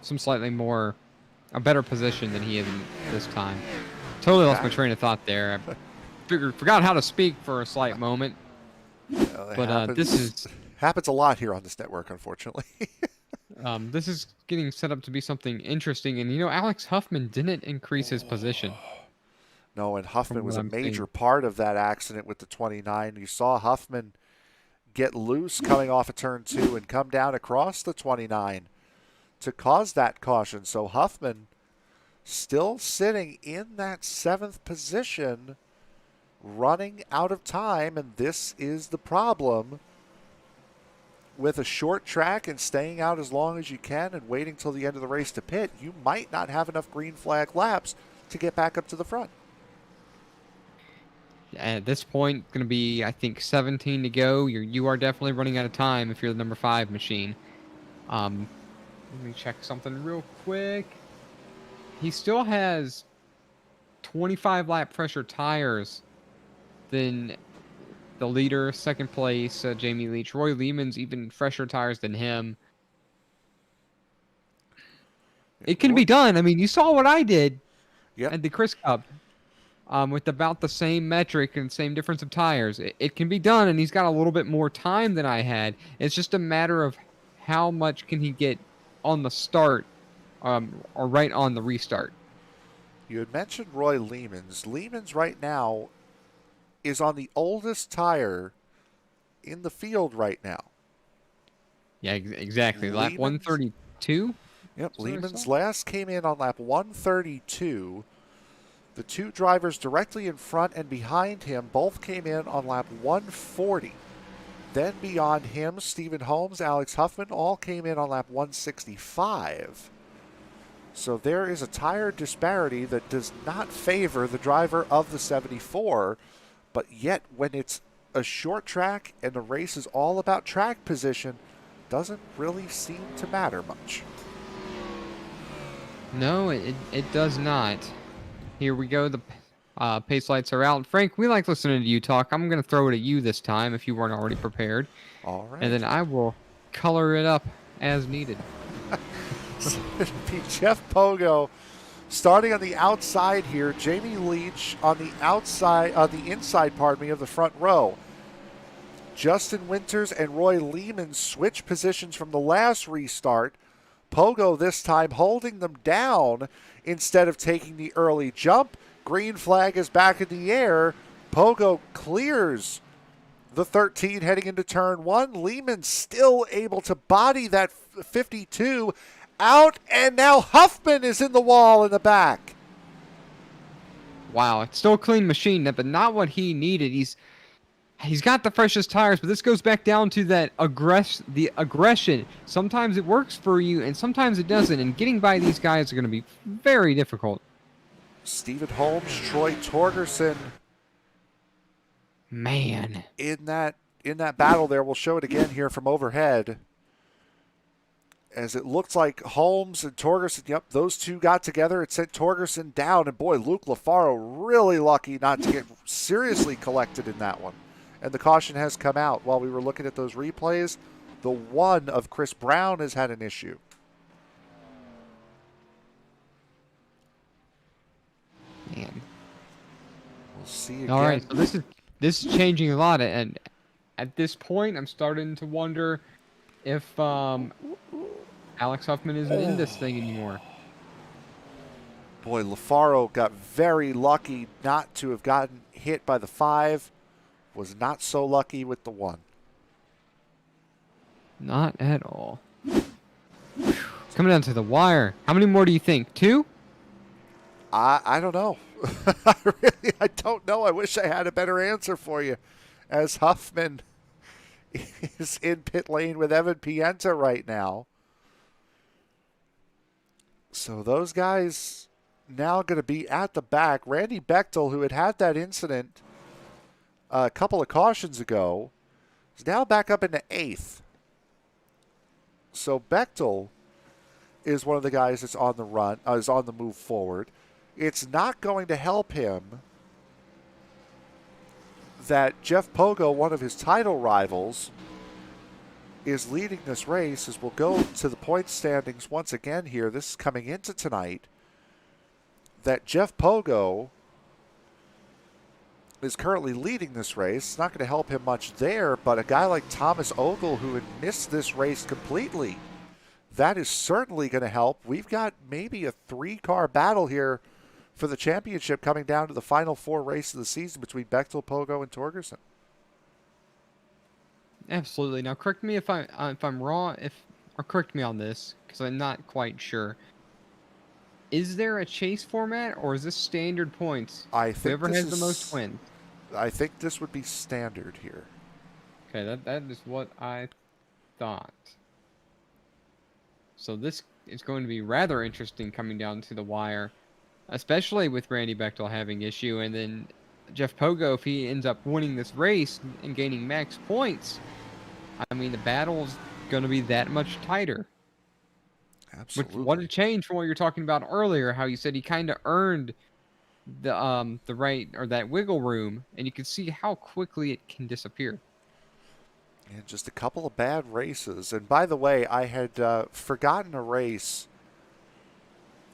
slightly more, a better position than he is in this time. Totally lost my train of thought there. I forgot how to speak for a slight moment. But this happens a lot here on this network, unfortunately. This is getting set up to be something interesting, and Alex Huffman didn't increase his position. No, and Huffman from was what a I'm major seeing. part of that accident with the 29. You saw Huffman get loose coming off of turn 2 and come down across the 29 to cause that caution. So Huffman still sitting in that 7th position, running out of time, and this is the problem with a short track and staying out as long as you can and waiting till the end of the race to pit. You might not have enough green flag laps to get back up to the front. At this point, going to be, I think, 17 to go. You are definitely running out of time if you're the number 5 machine. Let me check something real quick. He still has 25 lap fresher tires than the leader, second place, Jamie Leach. Roy Lehman's even fresher tires than him. It can be done. I mean, you saw what I did Yep. at the Chris Cup. With about the same metric and same difference of tires. It can be done, and he's got a little bit more time than I had. It's just a matter of how much can he get on the start or right on the restart. You had mentioned Roy Lehman's. Lehman's right now is on the oldest tire in the field right now. Yeah, exactly. Lap 132? Yep, Lehman's last came in on lap 132. The two drivers directly in front and behind him both came in on lap 140. Then beyond him, Stephen Holmes, Alex Huffman all came in on lap 165. So there is a tire disparity that does not favor the driver of the 74, but yet when it's a short track and the race is all about track position, doesn't really seem to matter much. No, it does not. Here we go. The pace lights are out. Frank, we like listening to you talk. I'm going to throw it at you this time if you weren't already prepared. All right. And then I will color it up as needed. It'll be Jeff Pogo starting on the outside here. Jamie Leach on the outside, on the inside, pardon me, of the front row. Justin Winters and Roy Lehman switch positions from the last restart. Pogo this time holding them down instead of taking the early jump. Green flag is back in the air. Pogo clears the 13 heading into turn 1. Lehman still able to body that 52 out, and now Huffman is in the wall in the back. Wow, it's still a clean machine, but not what he needed. He's got the freshest tires, but this goes back down to that aggression. Sometimes it works for you, and sometimes it doesn't. And getting by these guys are going to be very difficult. Stephen Holmes, Troy Torgerson, man, in that battle there. We'll show it again here from overhead, as it looks like Holmes and Torgerson. Yep, those two got together. It sent Torgerson down, and boy, Luke LaFaro really lucky not to get seriously collected in that one. And the caution has come out while we were looking at those replays. The one of Chris Brown has had an issue. man. We'll see again. All right, so this is changing a lot, and at this point, I'm starting to wonder if Alex Huffman isn't in this thing anymore. Boy, LaFaro got very lucky not to have gotten hit by the 5. Was not so lucky with the 1. Not at all. It's coming down to the wire. How many more do you think? 2? I don't know. I don't know. I wish I had a better answer for you, as Huffman is in pit lane with Evan Pienta right now. So those guys now going to be at the back. Randy Bechtel, who had that incident a couple of cautions ago, is now back up into 8th. So Bechtel is one of the guys that's on the run, is on the move forward. It's not going to help him that Jeff Pogo, one of his title rivals, is leading this race, as we'll go to the point standings once again here. This is coming into tonight. That Jeff Pogo is currently leading this race. It's not going to help him much there, but a guy like Thomas Ogle, who had missed this race completely, that is certainly going to help. We've got maybe a 3-car battle here for the championship coming down to the final 4 races of the season between Bechtel, Pogo, and Torgerson. Absolutely. Now, correct me if I'm wrong, or correct me on this, because I'm not quite sure. Is there a chase format, or is this standard points? I think Whoever this has the most wins. I think this would be standard here. Okay, that is what I thought. So this is going to be rather interesting coming down to the wire, especially with Randy Bechtel having issue, and then Jeff Pogo, if he ends up winning this race and gaining max points, I mean, the battle's going to be that much tighter. Absolutely. What a change from what you were talking about earlier, how you said he kind of earned the right, or that wiggle room, and you can see how quickly it can disappear. And just a couple of bad races. And by the way, I had forgotten a race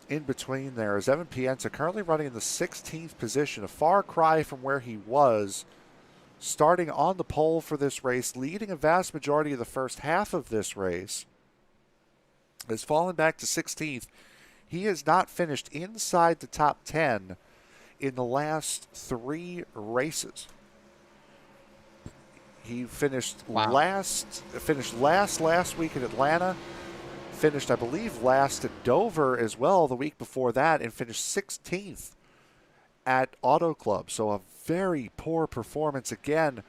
in between there, as Evan Pienta currently running in the 16th position, a far cry from where he was starting on the pole for this race, leading a vast majority of the first half of this race, has fallen back to 16th. He has not finished inside the top 10 in the last 3 races. He finished last last week in Atlanta, finished, I believe, last at Dover as well the week before that, and finished 16th at Auto Club. So a very poor performance again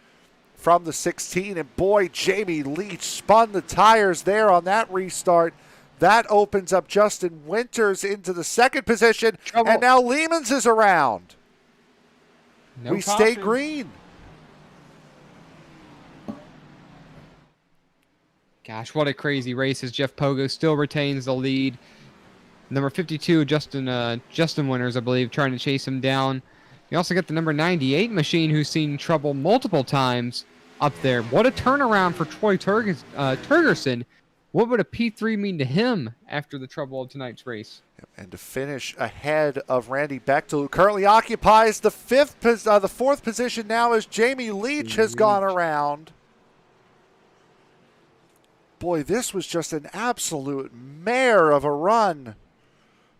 from the 16. And boy, Jamie Leach spun the tires there on that restart. That opens up Justin Winters into the 2nd position. Trouble. And now Lehman's is around. No we caution. stay green. Gosh, what a crazy race as Jeff Pogo still retains the lead. Number 52, Justin Winters, I believe, trying to chase him down. You also got the number 98 machine, who's seen trouble multiple times up there. What a turnaround for Troy Turgerson. What would a P3 mean to him after the trouble of tonight's race? And to finish ahead of Randy Bechtel, who currently occupies the 4th position now, as Jamie Leach has gone around. Boy, this was just an absolute mare of a run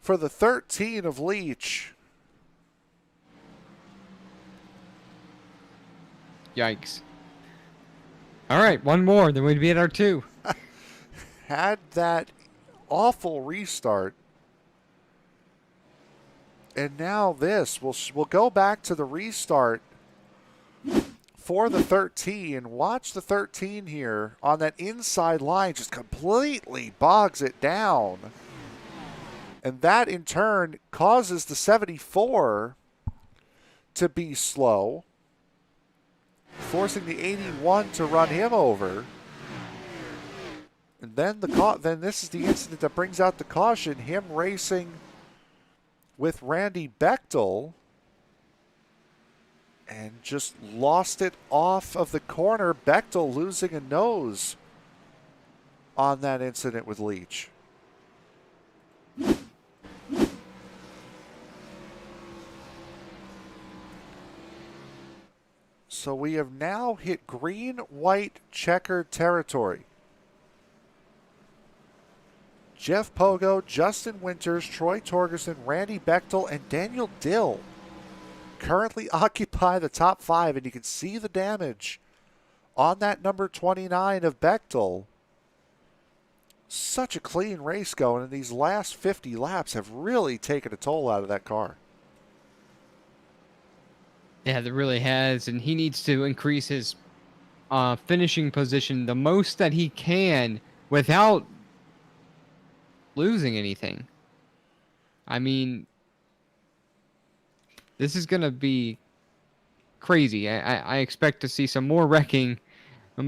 for the 13 of Leach. Yikes. All right, one more, then we'd be at our 2. Had that awful restart. And now this. We'll go back to the restart for the 13. Watch the 13 here on that inside line, just completely bogs it down. And that in turn causes the 74 to be slow, forcing the 81 to run him over. And then this is the incident that brings out the caution, him racing with Randy Bechtel, and just lost it off of the corner. Bechtel losing a nose on that incident with Leach. So we have now hit green-white checkered territory. Jeff Pogo, Justin Winters, Troy Torgerson, Randy Bechtel, and Daniel Dill currently occupy the top 5, and you can see the damage on that number 29 of Bechtel. Such a clean race going, and these last 50 laps have really taken a toll out of that car. Yeah, it really has, and he needs to increase his finishing position the most that he can without losing anything. I mean, this is going to be crazy. I expect to see some more wrecking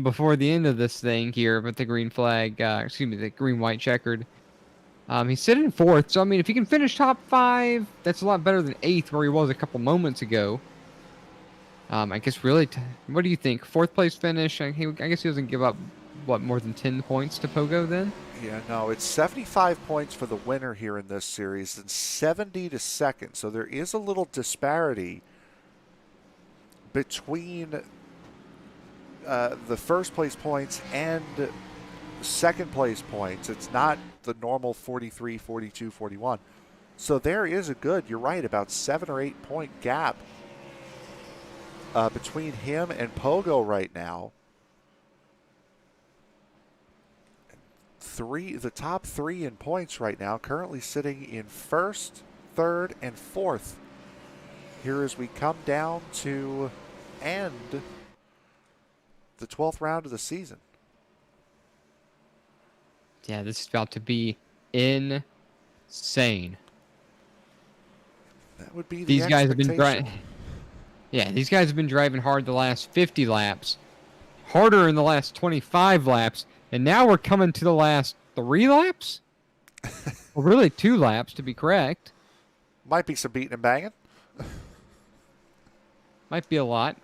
before the end of this thing here with the green flag, the green-white checkered. He's sitting 4th, so I mean, if he can finish top 5, that's a lot better than 8th, where he was a couple moments ago. I guess really, what do you think? 4th place finish? I guess he doesn't give up, what, more than 10 points to Pogo then? Yeah, no, it's 75 points for the winner here in this series and 70 to 2nd. So there is a little disparity between the 1st place points and 2nd place points. It's not the normal 43, 42, 41. So there is a good, you're right, about 7 or 8 point gap between him and Pogo right now. The top three in points right now, currently sitting in first, third, and fourth. Here as we come down to end the 12th round of the season. Yeah, this is about to be insane. That would be the These guys have been expectation. these guys have been driving hard the last 50 laps, harder in the last 25 laps, and now we're coming to the last 3 laps? Well, really 2 laps to be correct. Might be some beating and banging. Might be a lot.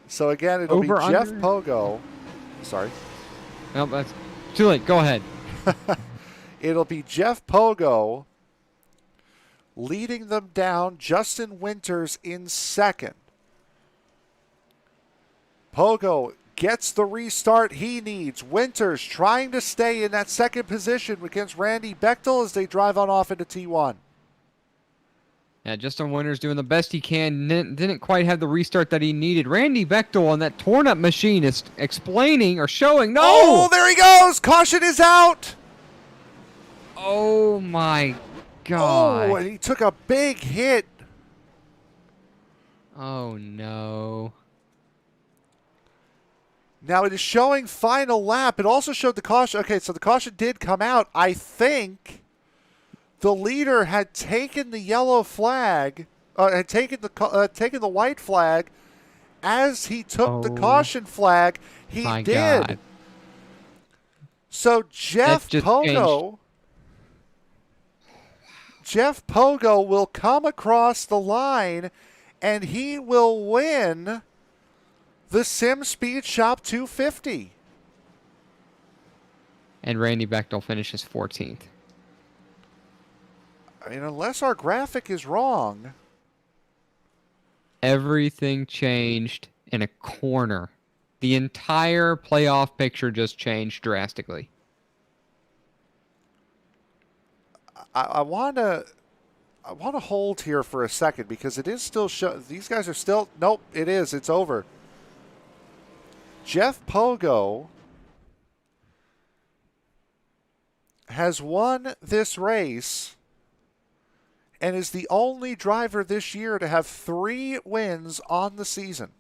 So again, it'll be Jeff under? Pogo. Sorry. No, that's too late. Go ahead. It'll be Jeff Pogo leading them down. Justin Winters in second. Pogo gets the restart he needs. Winters trying to stay in that second position against Randy Bechtel as they drive on off into T1. Yeah, Justin Winters doing the best he can. Didn't quite have the restart that he needed. Randy Bechtel on that torn-up machine is explaining or showing. No! Oh, there he goes! Caution is out! Oh, my God. Oh, and he took a big hit. Oh, no. Now it is showing final lap. It also showed the caution. Okay, so the caution did come out. I think the leader had taken the yellow flag, had taken the white flag as he took the caution flag. He did. God. So Jeff Pogo will come across the line, and he will win the SimSpeedShop 250. And Randy Bechtel finishes 14th. I mean, unless our graphic is wrong. Everything changed in a corner. The entire playoff picture just changed drastically. I want to hold here for a second because it is still these guys are still. Nope, it is. It's over. Jeff Pogo has won this race and is the only driver this year to have 3 wins on the season.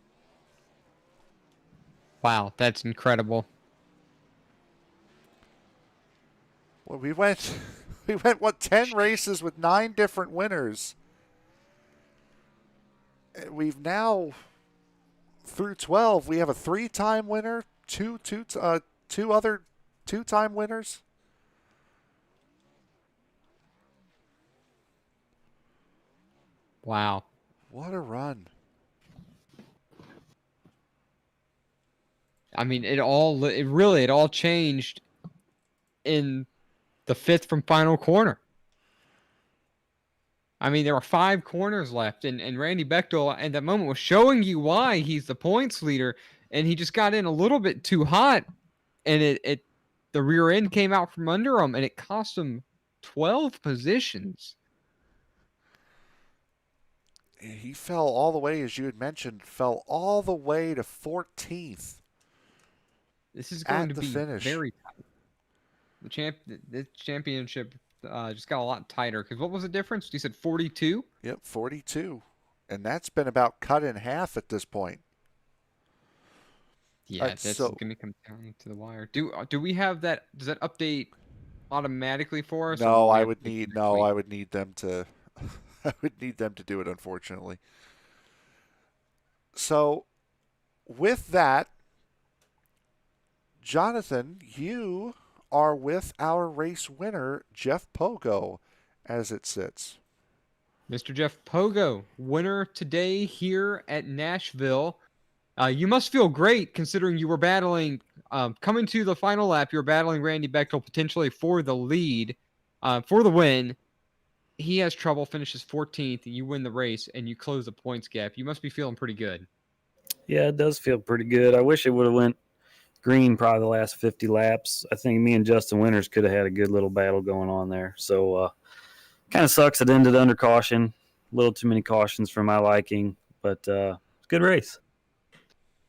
Wow, that's incredible. Well, we went what, 10 races with 9 different winners. We've now, through 12, we have a 3-time winner, two other 2-time winners. Wow. What a run. I mean, it all changed in the 5th from final corner. I mean, there were 5 corners left, and Randy Bechtel at that moment was showing you why he's the points leader, and he just got in a little bit too hot, and the rear end came out from under him, and it cost him 12 positions. He fell all the way, as you had mentioned, fell all the way to 14th. This is going to be finish. Very tight. The championship just got a lot tighter. Because what was the difference? You said 42? Yep, 42. And that's been about cut in half at this point. Yeah, that's going to come down to the wire. Do we have that? Does that update automatically for us? No, I would need them to I would need them to do it, unfortunately. So with that, Jonathan, you are with our race winner, Jeff Pogo, as it sits. Mr. Jeff Pogo, winner today here at Nashville. You must feel great considering you were battling, coming to the final lap, you were battling Randy Bechtel potentially for the lead, for the win. He has trouble, finishes 14th, and you win the race, and you close the points gap. You must be feeling pretty good. Yeah, it does feel pretty good. I wish it would have went green probably the last 50 laps. I think me and Justin Winters could have had a good little battle going on there. So kind of sucks it ended under caution. A little too many cautions for my liking, but good race.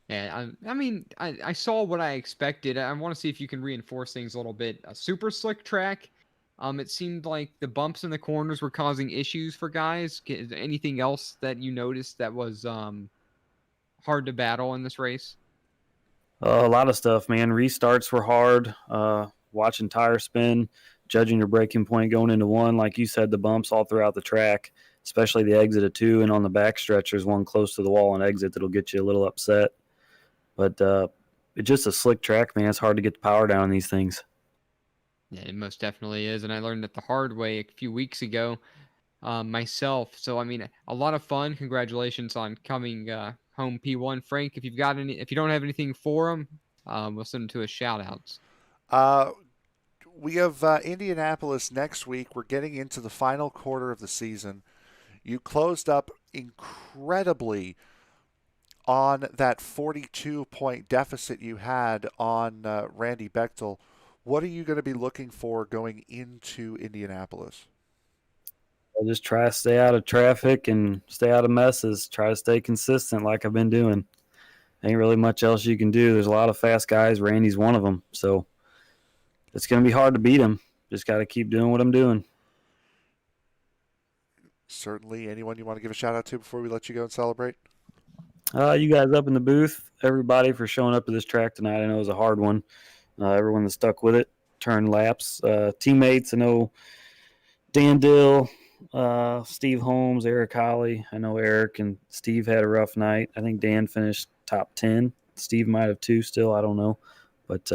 Yeah, I mean, I saw what I expected. I want to see if you can reinforce things a little bit. A super slick track. It seemed like the bumps in the corners were causing issues for guys. Is there anything else that you noticed that was hard to battle in this race? A lot of stuff, man. Restarts were hard. Watching tire spin, judging your braking point going into one, like you said, the bumps all throughout the track, especially the exit of two, and on the back stretch, there's one close to the wall and exit that'll get you a little upset. But it's just a slick track, man. It's hard to get the power down on these things. Yeah, it most definitely is, and I learned it the hard way a few weeks ago myself. So I mean, a lot of fun. Congratulations on coming home P1, Frank. If if you don't have anything for him, we'll send him to his shout outs. Uh, we have Indianapolis next week. We're getting into the final quarter of the season. You closed up incredibly on that 42-point deficit you had on Randy Bechtel. What are you going to be looking for going into Indianapolis? I'll just try to stay out of traffic and stay out of messes. Try to stay consistent like I've been doing. Ain't really much else you can do. There's a lot of fast guys. Randy's one of them. So it's going to be hard to beat him. Just got to keep doing what I'm doing. Certainly. Anyone you want to give a shout out to before we let you go and celebrate? You guys up in the booth, everybody for showing up to this track tonight. I know it was a hard one. Everyone that stuck with it, turned laps. Teammates, I know Dan Dill, Steve Holmes, Eric Holly. I know Eric and Steve had a rough night. I think Dan finished top 10. Steve might have too still. I don't know. But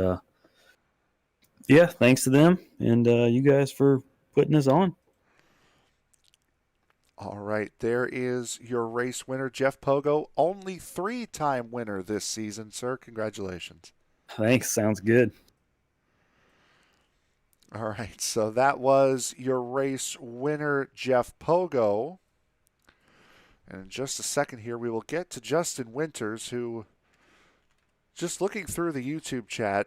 yeah, thanks to them and you guys for putting this on. All right, there is your race winner, Jeff Pogo. Only 3-time winner this season, sir. Congratulations. Thanks. Sounds good. All right, so that was your race winner, Jeff Pogo. And in just a second here, we will get to Justin Winters, who, just looking through the YouTube chat,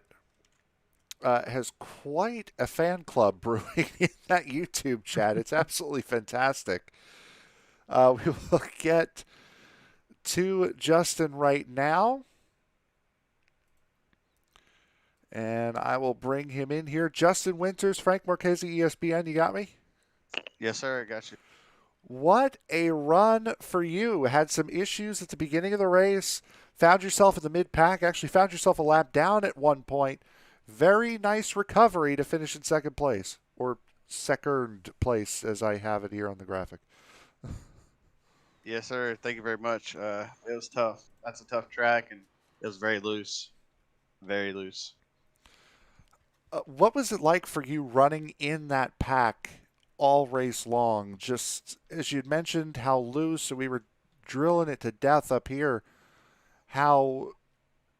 has quite a fan club brewing in that YouTube chat. It's absolutely fantastic. We will get to Justin right now. And I will bring him in here. Justin Winters, Frank Marchese, ESPN. You got me? Yes, sir. I got you. What a run for you. Had some issues at the beginning of the race. Found yourself in the mid-pack. Actually found yourself a lap down at one point. Very nice recovery to finish in second place. Or second place, as I have it here on the graphic. Yes, sir. Thank you very much. It was tough. That's a tough track, and it was very loose. Very loose. What was it like for you running in that pack all race long? Just as you'd mentioned, how loose, we were drilling it to death up here, how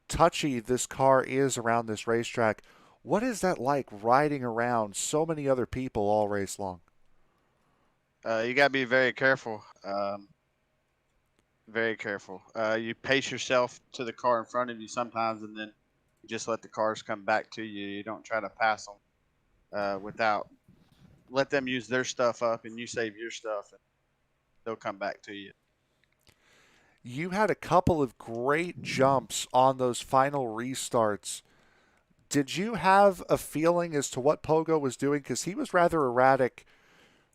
touchy this car is around this racetrack. What is that like riding around so many other people all race long? You got to be very careful. Very careful. You pace yourself to the car in front of you sometimes, and then you just let the cars come back to you. You don't try to pass them without let them use their stuff up, and you save your stuff, and they'll come back to you. You had a couple of great jumps on those final restarts. Did you have a feeling as to what Pogo was doing? Because he was rather erratic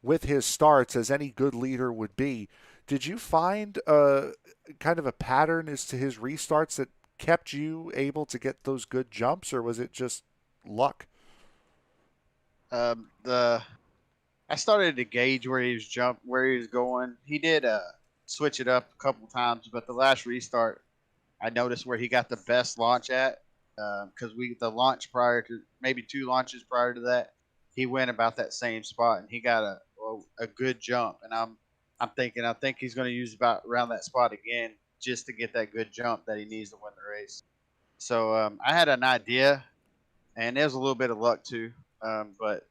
with his starts, as any good leader would be. Did you find kind of a pattern as to his restarts that kept you able to get those good jumps, or was it just luck? The I started to gauge where where he was going. He did switch it up a couple times, but the last restart, I noticed where he got the best launch at. Because the launch prior to maybe two launches prior to that, he went about that same spot and he got a good jump. And I'm thinking I think he's going to use about around that spot again just to get that good jump that he needs to win the race. So I had an idea, and there's a little bit of luck too. But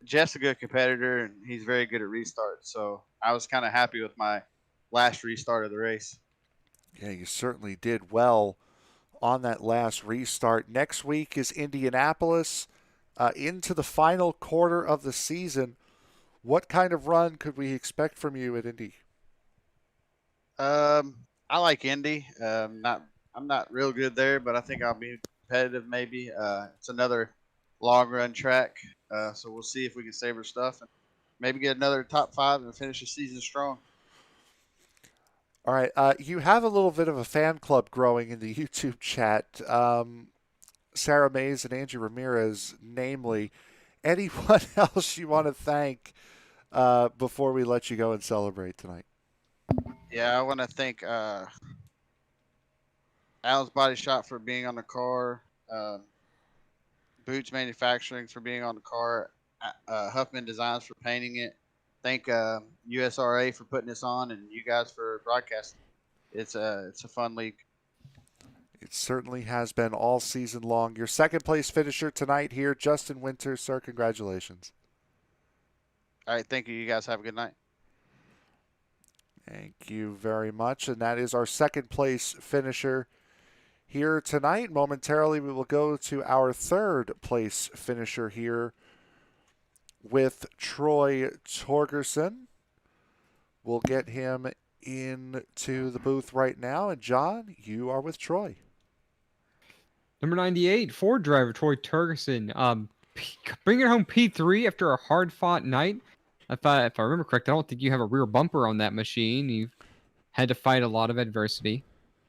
Jeff's a good competitor and he's very good at restarts. So I was kind of happy with my last restart of the race. Yeah, you certainly did well on that last restart. Next week is Indianapolis. Into the final quarter of the season, what kind of run could we expect from you at Indy? I like Indy. I'm not real good there, but I think I'll be competitive. Maybe it's another long run track, so we'll see if we can save our stuff and maybe get another top 5 and finish the season strong. All right, you have a little bit of a fan club growing in the YouTube chat. Sarah Mays and Angie Ramirez, namely. Anyone else you want to thank before we let you go and celebrate tonight? Yeah, I want to thank Al's Body Shop for being on the car, Boots Manufacturing for being on the car, Huffman Designs for painting it. Thank USRA for putting this on, and you guys for broadcasting. It's a fun league. It certainly has been all season long. Your second place finisher tonight here, Justin Winters, sir. Congratulations. All right, thank you. You guys have a good night. Thank you very much. And that is our second place finisher here tonight. Momentarily, we will go to our third place finisher here with Troy Torgerson. We'll get him into the booth right now. And John, you are with Troy. Number 98, Ford driver Troy Torgerson. Bringing home P3 after a hard-fought night. If I remember correct, I don't think you have a rear bumper on that machine. You've had to fight a lot of adversity.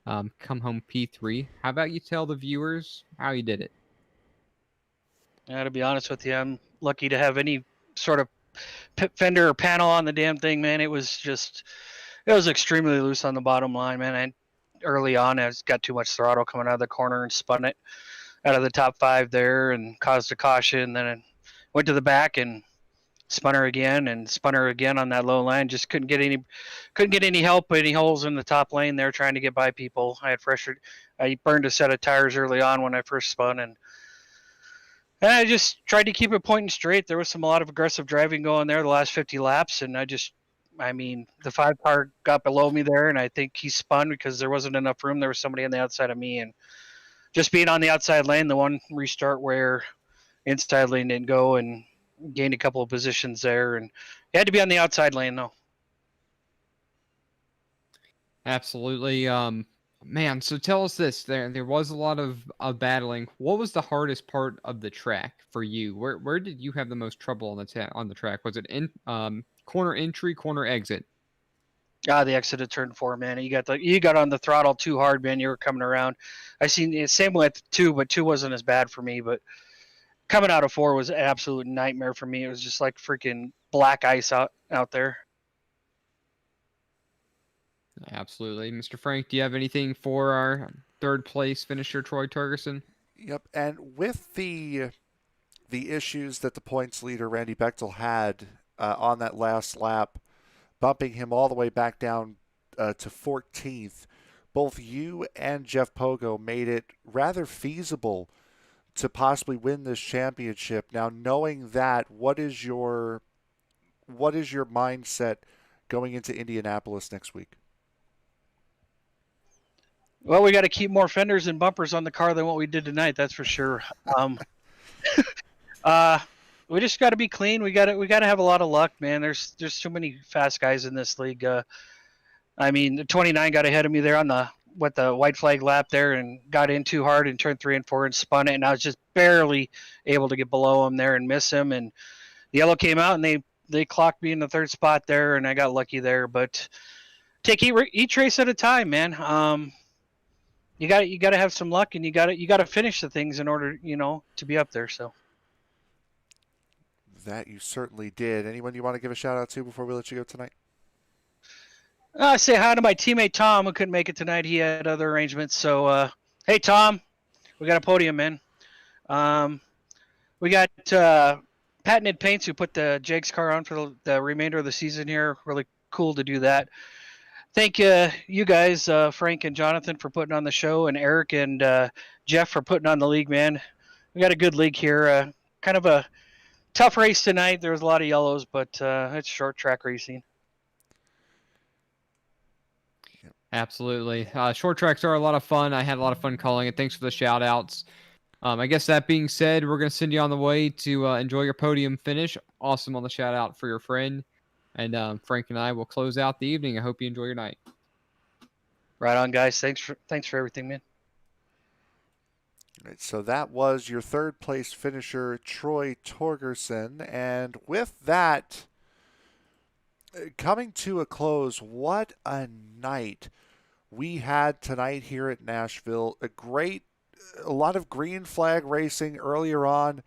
Come home P3. How about you tell the viewers how you did it? Yeah, to be honest with you, I'm lucky to have any sort of fender or panel on the damn thing, man. It was extremely loose on the bottom line, man. And early on, I just got too much throttle coming out of the corner and spun it out of the top 5 there and caused a caution. Then it went to the back and spun her again on that low line. Just couldn't get any help, any holes in the top lane there trying to get by people. I burned a set of tires early on when I first spun, and I just tried to keep it pointing straight. There was a lot of aggressive driving going there the last 50 laps, and the 5 car got below me there, and I think he spun because there wasn't enough room. There was somebody on the outside of me, and just being on the outside lane, the one restart where inside lane didn't go, and gained a couple of positions there, and you had to be on the outside lane though. Absolutely. Man, so tell us this. There was a lot of battling. What was the hardest part of the track for you? Where did you have the most trouble on the track? Was it in corner entry, corner exit? The exit of turn 4, man. You got on the throttle too hard, man. You were coming around. I seen the same way at 2, but 2 wasn't as bad for me. But coming out of 4 was an absolute nightmare for me. It was just like freaking black ice out there. Absolutely. Mr. Frank, do you have anything for our third place finisher, Troy Torgerson? Yep, and with the issues that the points leader, Randy Bechtel, had on that last lap, bumping him all the way back down to 14th, both you and Jeff Pogo made it rather feasible to possibly win this championship. Now, knowing that, what is your mindset going into Indianapolis next week? Well, we got to keep more fenders and bumpers on the car than what we did tonight. That's for sure. We just got to be clean. We got to have a lot of luck, man. There's too many fast guys in this league. The 29 got ahead of me there on the white flag lap there and got in too hard in turn 3 and 4 and spun it, and I was just barely able to get below him there and miss him. And the yellow came out and they clocked me in the 3rd spot there, and I got lucky there. But take each race at a time, man. You got to have some luck, and you got to finish the things in order, to be up there. So that you certainly did. Anyone you want to give a shout out to before we let you go tonight? I say hi to my teammate Tom, who couldn't make it tonight. He had other arrangements. So hey Tom, we got a podium, man. We got Patented Paints, who put the Jake's car on for the remainder of the season here. Really cool to do that. Thank you guys, Frank and Jonathan, for putting on the show, and Eric and Jeff for putting on the league, man. We got a good league here. Kind of a tough race tonight. There was a lot of yellows, but it's short track racing. Absolutely. Short tracks are a lot of fun. I had a lot of fun calling it. Thanks for the shout outs. I guess that being said, we're going to send you on the way to enjoy your podium finish. Awesome on the shout out for your friend. And Frank and I will close out the evening. I hope you enjoy your night. Right on, guys. Thanks for everything, man. Right, so that was your third place finisher, Troy Torgerson. And with that, coming to a close, what a night we had tonight here at Nashville. A lot of green flag racing earlier on.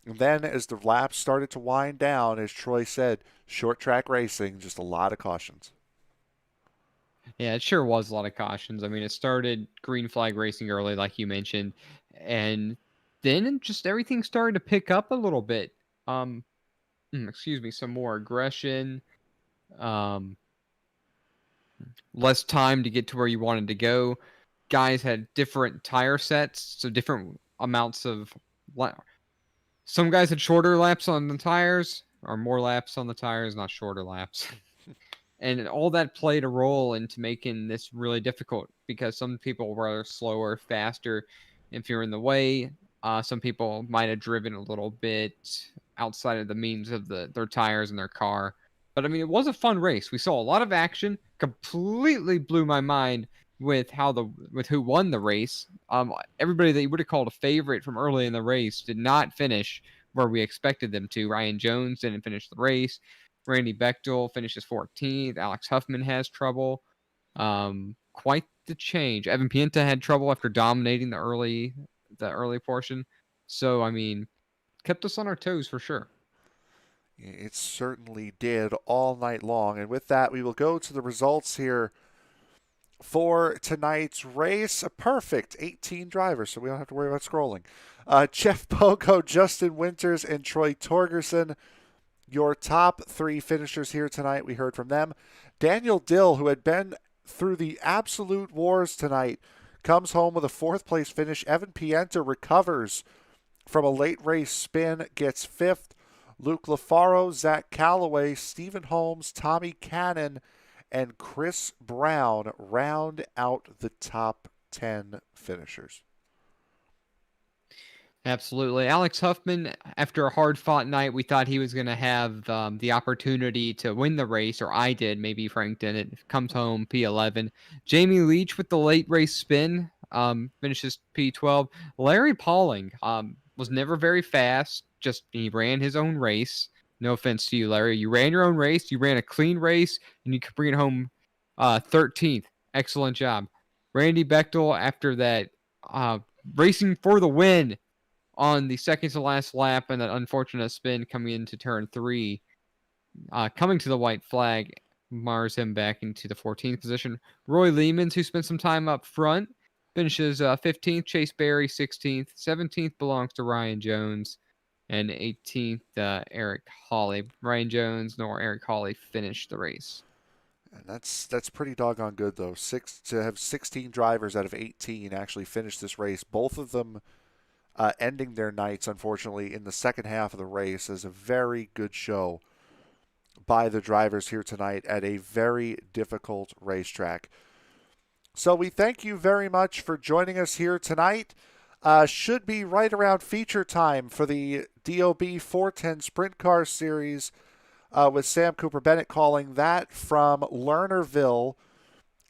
And then as the laps started to wind down, as Troy said, short track racing, just a lot of cautions. Yeah, it sure was a lot of cautions. I mean, it started green flag racing early, like you mentioned, and then just everything started to pick up a little bit. Excuse me, some more aggression, um, less time to get to where you wanted to go. Guys had different tire sets, so different amounts of. Some guys had shorter laps on the tires, or more laps on the tires, not shorter laps. And all that played a role into making this really difficult because some people were slower, faster. If you're in the way, some people might have driven a little bit outside of the means of their tires and their car. But I mean, it was a fun race. We saw a lot of action. Completely blew my mind with who won the race. Everybody that you would have called a favorite from early in the race did not finish where we expected them to. Ryan Jones didn't finish the race. Randy Bechtel finishes 14th. Alex Huffman has trouble. Quite the change. Evan Pienta had trouble after dominating the early portion. So I mean, kept us on our toes for sure. It certainly did all night long. And with that, we will go to the results here for tonight's race. A perfect 18 drivers, so we don't have to worry about scrolling. Jeff Pogo, Justin Winters, and Troy Torgerson, your top three finishers here tonight. We heard from them. Daniel Dill, who had been through the absolute wars tonight, comes home with a fourth place finish. Evan Pienta recovers from a late race spin, gets fifth. Luke LaFaro, Zach Calloway, Stephen Holmes, Tommy Cannon, and Chris Brown round out the top 10 finishers. Absolutely. Alex Huffman, after a hard-fought night, we thought he was going to have the opportunity to win the race, or I did. Maybe Frank didn't. Comes home P11. Jamie Leach with the late race spin finishes P12. Larry Pauling was never very fast. Just he ran his own race. No offense to you, Larry. You ran your own race. You ran a clean race, and you could bring it home 13th. Excellent job. Randy Bechtel, after that, racing for the win on the second to last lap and that unfortunate spin coming into turn 3, coming to the white flag, mars him back into the 14th position. Roy Lehmans, who spent some time up front, finishes 15th. Chase Berry, 16th. 17th belongs to Ryan Jones. And 18th, Eric Hawley. Ryan Jones nor Eric Hawley finished the race. And that's pretty doggone good, though. To have 16 drivers out of 18 actually finish this race. Both of them ending their nights, unfortunately, in the second half of the race, is a very good show by the drivers here tonight at a very difficult racetrack. So we thank you very much for joining us here tonight. Should be right around feature time for the DOB 410 Sprint Car Series with Sam Cooper Bennett calling that from Lernerville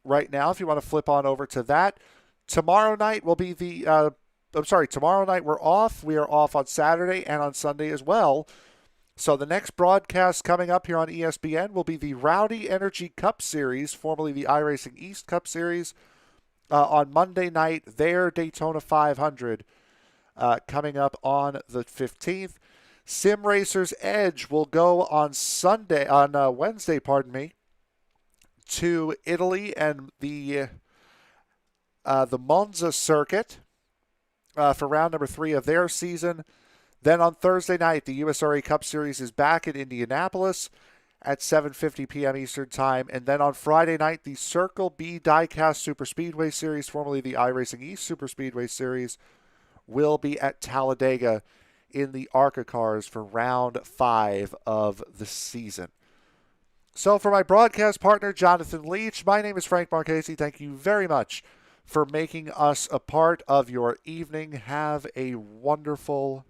right now, if you want to flip on over to that. Tomorrow night will be tomorrow night we're off. We are off on Saturday and on Sunday as well. So the next broadcast coming up here on ESPN will be the Rowdy Energy Cup Series, formerly the iRacing East Cup Series, on Monday night, their Daytona 500 coming up on the 15th. Sim Racers Edge will go on Wednesday, to Italy and the Monza circuit for round number 3 of their season. Then on Thursday night, the USRA Cup Series is back in Indianapolis at 7:50 p.m. Eastern Time. And then on Friday night, the Circle B Diecast Super Speedway Series, formerly the iRacing East Super Speedway Series, will be at Talladega in the ARCA cars for round 5 of the season. So for my broadcast partner, Jonathan Leach, my name is Frank Marchese. Thank you very much for making us a part of your evening. Have a wonderful